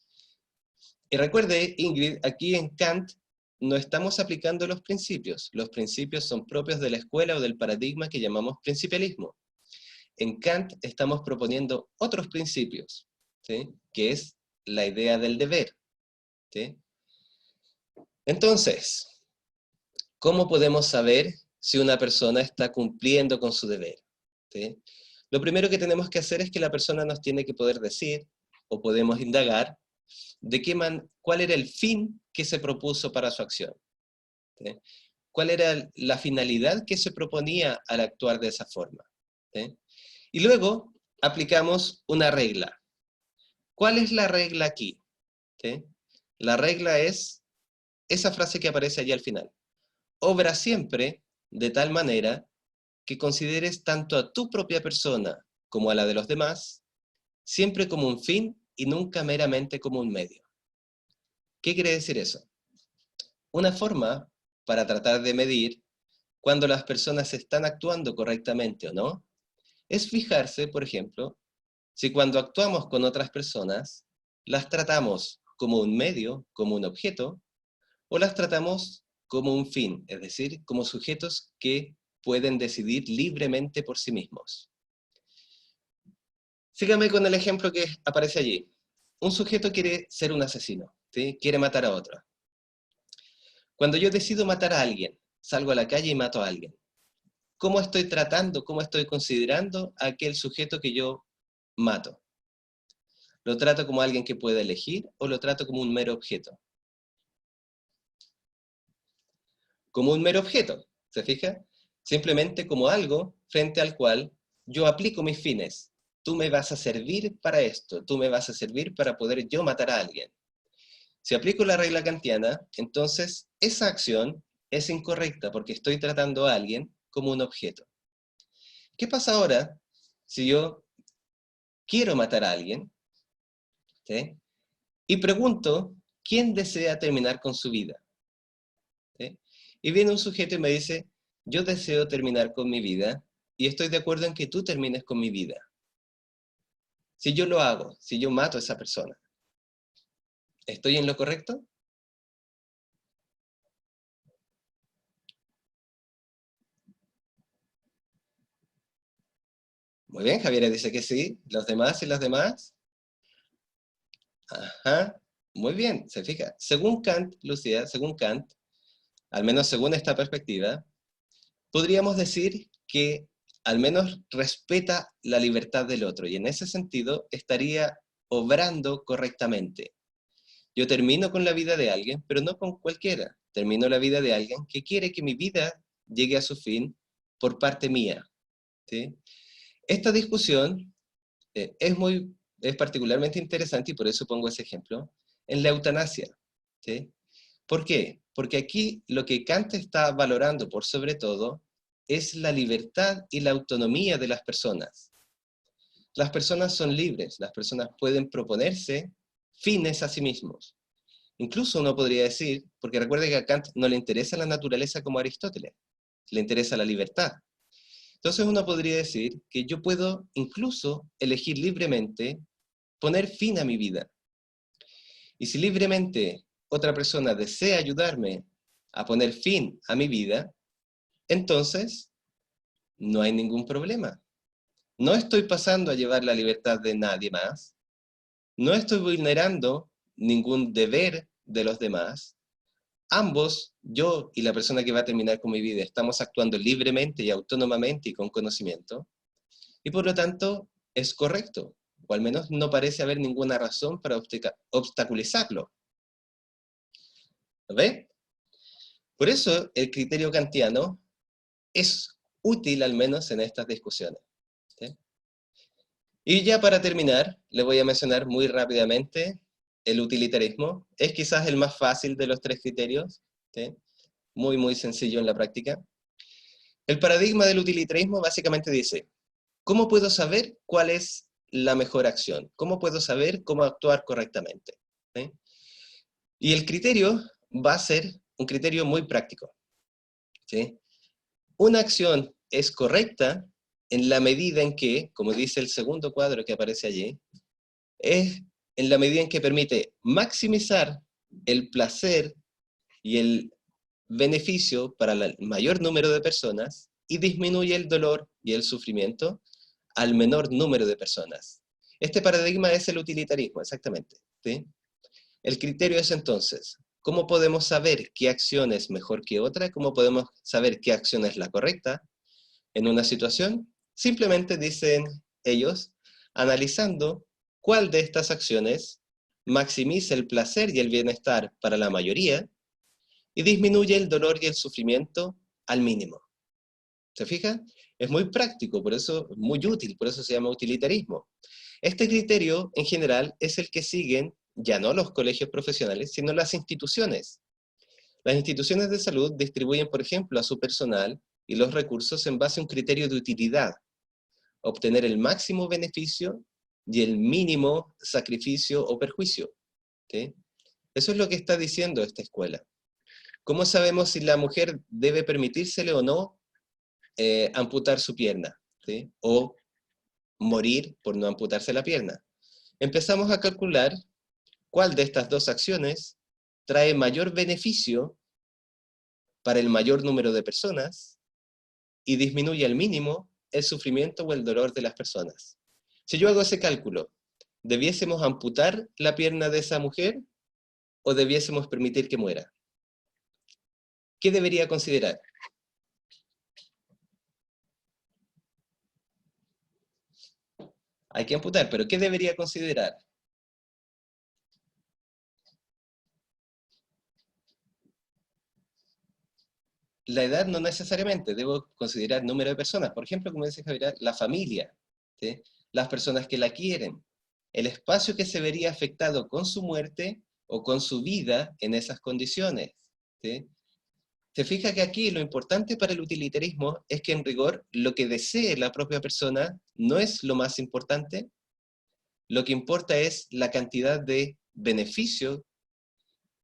Y recuerde, Ingrid, aquí en Kant no estamos aplicando los principios son propios de la escuela o del paradigma que llamamos principialismo. En Kant estamos proponiendo otros principios, ¿sí? Que es la idea del deber, ¿sí? Entonces, ¿cómo podemos saber si una persona está cumpliendo con su deber? ¿Sí? Lo primero que tenemos que hacer es que la persona nos tiene que poder decir, o podemos indagar, cuál era el fin que se propuso para su acción, ¿sí? ¿Cuál era la finalidad que se proponía al actuar de esa forma? ¿Sí? Y luego aplicamos una regla. ¿Cuál es la regla aquí? ¿Sí? La regla es esa frase que aparece allí al final. Obra siempre de tal manera que consideres tanto a tu propia persona como a la de los demás, siempre como un fin y nunca meramente como un medio. ¿Qué quiere decir eso? Una forma para tratar de medir cuando las personas están actuando correctamente o no, es fijarse, por ejemplo, si cuando actuamos con otras personas, las tratamos como un medio, como un objeto, o las tratamos como un fin, es decir, como sujetos que pueden decidir libremente por sí mismos. Sígame con el ejemplo que aparece allí. Un sujeto quiere ser un asesino, ¿sí? Quiere matar a otro. Cuando yo decido matar a alguien, salgo a la calle y mato a alguien. ¿Cómo estoy tratando, cómo estoy considerando a aquel sujeto que yo mato? ¿Lo trato como alguien que puede elegir o lo trato como un mero objeto? Como un mero objeto, ¿se fija? Simplemente como algo frente al cual yo aplico mis fines. Tú me vas a servir para esto, tú me vas a servir para poder yo matar a alguien. Si aplico la regla kantiana, entonces esa acción es incorrecta porque estoy tratando a alguien como un objeto. ¿Qué pasa ahora si yo quiero matar a alguien, ¿sí? Y pregunto, ¿quién desea terminar con su vida? ¿Sí? Y viene un sujeto y me dice, yo deseo terminar con mi vida y estoy de acuerdo en que tú termines con mi vida. Si yo lo hago, si yo mato a esa persona, ¿estoy en lo correcto? Muy bien, Javiera dice que sí. ¿Los demás y las demás? Ajá, muy bien, se fija. Según Kant, Lucía, según Kant, al menos según esta perspectiva, podríamos decir que al menos respeta la libertad del otro y en ese sentido estaría obrando correctamente. Yo termino con la vida de alguien, pero no con cualquiera. Termino la vida de alguien que quiere que mi vida llegue a su fin por parte mía, ¿sí? Esta discusión es particularmente interesante y por eso pongo ese ejemplo, en la eutanasia, ¿sí? ¿Por qué? Porque aquí lo que Kant está valorando por sobre todo es la libertad y la autonomía de las personas. Las personas son libres, las personas pueden proponerse fines a sí mismos. Incluso uno podría decir, porque recuerde que a Kant no le interesa la naturaleza como a Aristóteles, le interesa la libertad. Entonces uno podría decir que yo puedo incluso elegir libremente poner fin a mi vida. Y si libremente otra persona desea ayudarme a poner fin a mi vida, entonces no hay ningún problema. No estoy pasando a llevar la libertad de nadie más, no estoy vulnerando ningún deber de los demás. Ambos, yo y la persona que va a terminar con mi vida, estamos actuando libremente y autónomamente y con conocimiento, y por lo tanto es correcto, o al menos no parece haber ninguna razón para obstaculizarlo. ¿Lo ve? Por eso el criterio kantiano es útil al menos en estas discusiones, ¿sí? Y ya para terminar, le voy a mencionar muy rápidamente el utilitarismo. Es quizás el más fácil de los tres criterios, ¿sí? Muy sencillo en la práctica. El paradigma del utilitarismo básicamente dice, ¿cómo puedo saber cuál es la mejor acción? ¿Cómo puedo saber cómo actuar correctamente? ¿Sí? Y el criterio va a ser un criterio muy práctico, ¿sí? Una acción es correcta en la medida en que, como dice el segundo cuadro que aparece allí, es en la medida en que permite maximizar el placer y el beneficio para el mayor número de personas y disminuye el dolor y el sufrimiento al menor número de personas. Este paradigma es el utilitarismo, exactamente, ¿sí? El criterio es entonces, ¿cómo podemos saber qué acción es mejor que otra? ¿Cómo podemos saber qué acción es la correcta en una situación? Simplemente dicen ellos, analizando cuál de estas acciones maximiza el placer y el bienestar para la mayoría y disminuye el dolor y el sufrimiento al mínimo. ¿Se fija? Es muy práctico, por eso es muy útil, por eso se llama utilitarismo. Este criterio, en general, es el que siguen ya no los colegios profesionales, sino las instituciones. Las instituciones de salud distribuyen, por ejemplo, a su personal y los recursos en base a un criterio de utilidad, obtener el máximo beneficio y el mínimo sacrificio o perjuicio, ¿sí? Eso es lo que está diciendo esta escuela. ¿Cómo sabemos si la mujer debe permitírsele o no amputar su pierna? ¿Sí? O morir por no amputarse la pierna. Empezamos a calcular cuál de estas dos acciones trae mayor beneficio para el mayor número de personas y disminuye al mínimo el sufrimiento o el dolor de las personas. Si yo hago ese cálculo, ¿debiésemos amputar la pierna de esa mujer o debiésemos permitir que muera? ¿Qué debería considerar? Hay que amputar, pero ¿qué debería considerar? La edad no necesariamente, debo considerar número de personas. Por ejemplo, como dice Javier, la familia, ¿sí? Las personas que la quieren, el espacio que se vería afectado con su muerte o con su vida en esas condiciones. ¿Sí? Se fija que aquí lo importante para el utilitarismo es que en rigor lo que desee la propia persona no es lo más importante, lo que importa es la cantidad de beneficio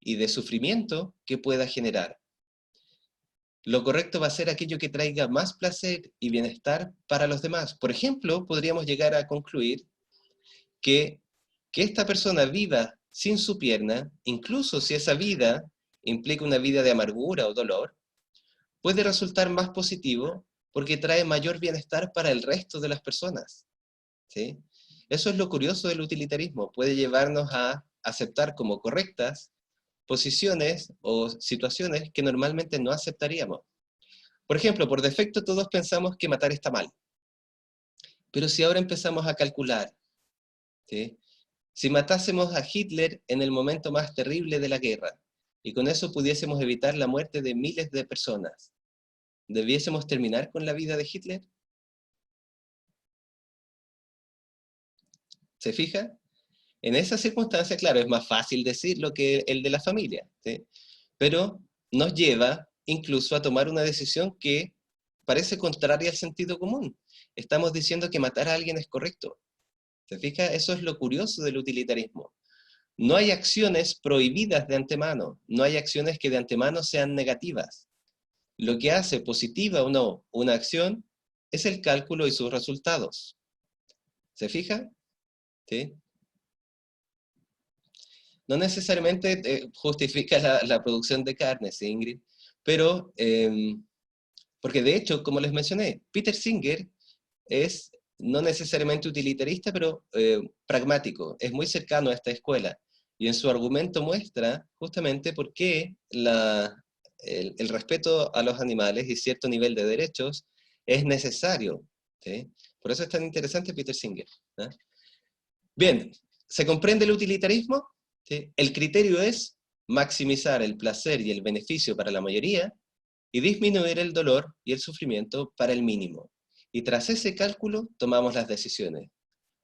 y de sufrimiento que pueda generar. Lo correcto va a ser aquello que traiga más placer y bienestar para los demás. Por ejemplo, podríamos llegar a concluir que esta persona viva sin su pierna, incluso si esa vida implica una vida de amargura o dolor, puede resultar más positivo porque trae mayor bienestar para el resto de las personas. ¿Sí? Eso es lo curioso del utilitarismo, puede llevarnos a aceptar como correctas posiciones o situaciones que normalmente no aceptaríamos. Por ejemplo, por defecto todos pensamos que matar está mal, pero si ahora empezamos a calcular, ¿sí? Si matásemos a Hitler en el momento más terrible de la guerra, y con eso pudiésemos evitar la muerte de miles de personas, ¿debiésemos terminar con la vida de Hitler? ¿Se fija? En esa circunstancia, claro, es más fácil decirlo que el de la familia, ¿sí? Pero nos lleva incluso a tomar una decisión que parece contraria al sentido común. Estamos diciendo que matar a alguien es correcto. ¿Se fija? Eso es lo curioso del utilitarismo. No hay acciones prohibidas de antemano, no hay acciones que de antemano sean negativas. Lo que hace positiva o no una acción es el cálculo y sus resultados. ¿Se fija? ¿Sí? No necesariamente justifica la producción de carne, ¿sí, Ingrid? Pero, porque de hecho, como les mencioné, Peter Singer es no necesariamente utilitarista, pero pragmático, es muy cercano a esta escuela. Y en su argumento muestra justamente por qué el respeto a los animales y cierto nivel de derechos es necesario. ¿Sí? Por eso es tan interesante Peter Singer. ¿No? Bien, ¿se comprende el utilitarismo? ¿Sí? El criterio es maximizar el placer y el beneficio para la mayoría y disminuir el dolor y el sufrimiento para el mínimo. Y tras ese cálculo tomamos las decisiones.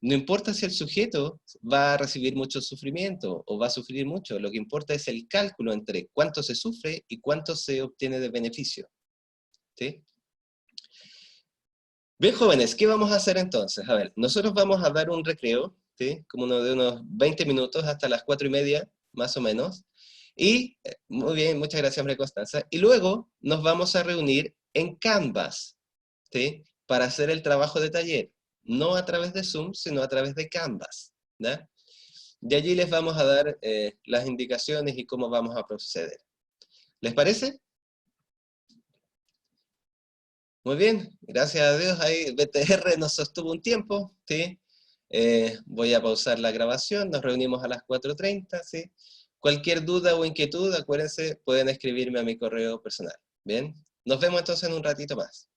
No importa si el sujeto va a recibir mucho sufrimiento o va a sufrir mucho, lo que importa es el cálculo entre cuánto se sufre y cuánto se obtiene de beneficio. ¿Sí? Bien, jóvenes, ¿qué vamos a hacer entonces? A ver, nosotros vamos a dar un recreo, ¿sí? Como uno de unos 20 minutos hasta las 4:30, más o menos. Y, muy bien, muchas gracias, María Constanza. Y luego nos vamos a reunir en Canvas, ¿sí? Para hacer el trabajo de taller. No a través de Zoom, sino a través de Canvas. ¿Ya? De allí les vamos a dar las indicaciones y cómo vamos a proceder. ¿Les parece? Muy bien, gracias a Dios, ahí BTR nos sostuvo un tiempo, ¿sí? Voy a pausar la grabación, nos reunimos a las 4:30, ¿sí? Cualquier duda o inquietud, acuérdense, pueden escribirme a mi correo personal, ¿bien? Nos vemos entonces en un ratito más.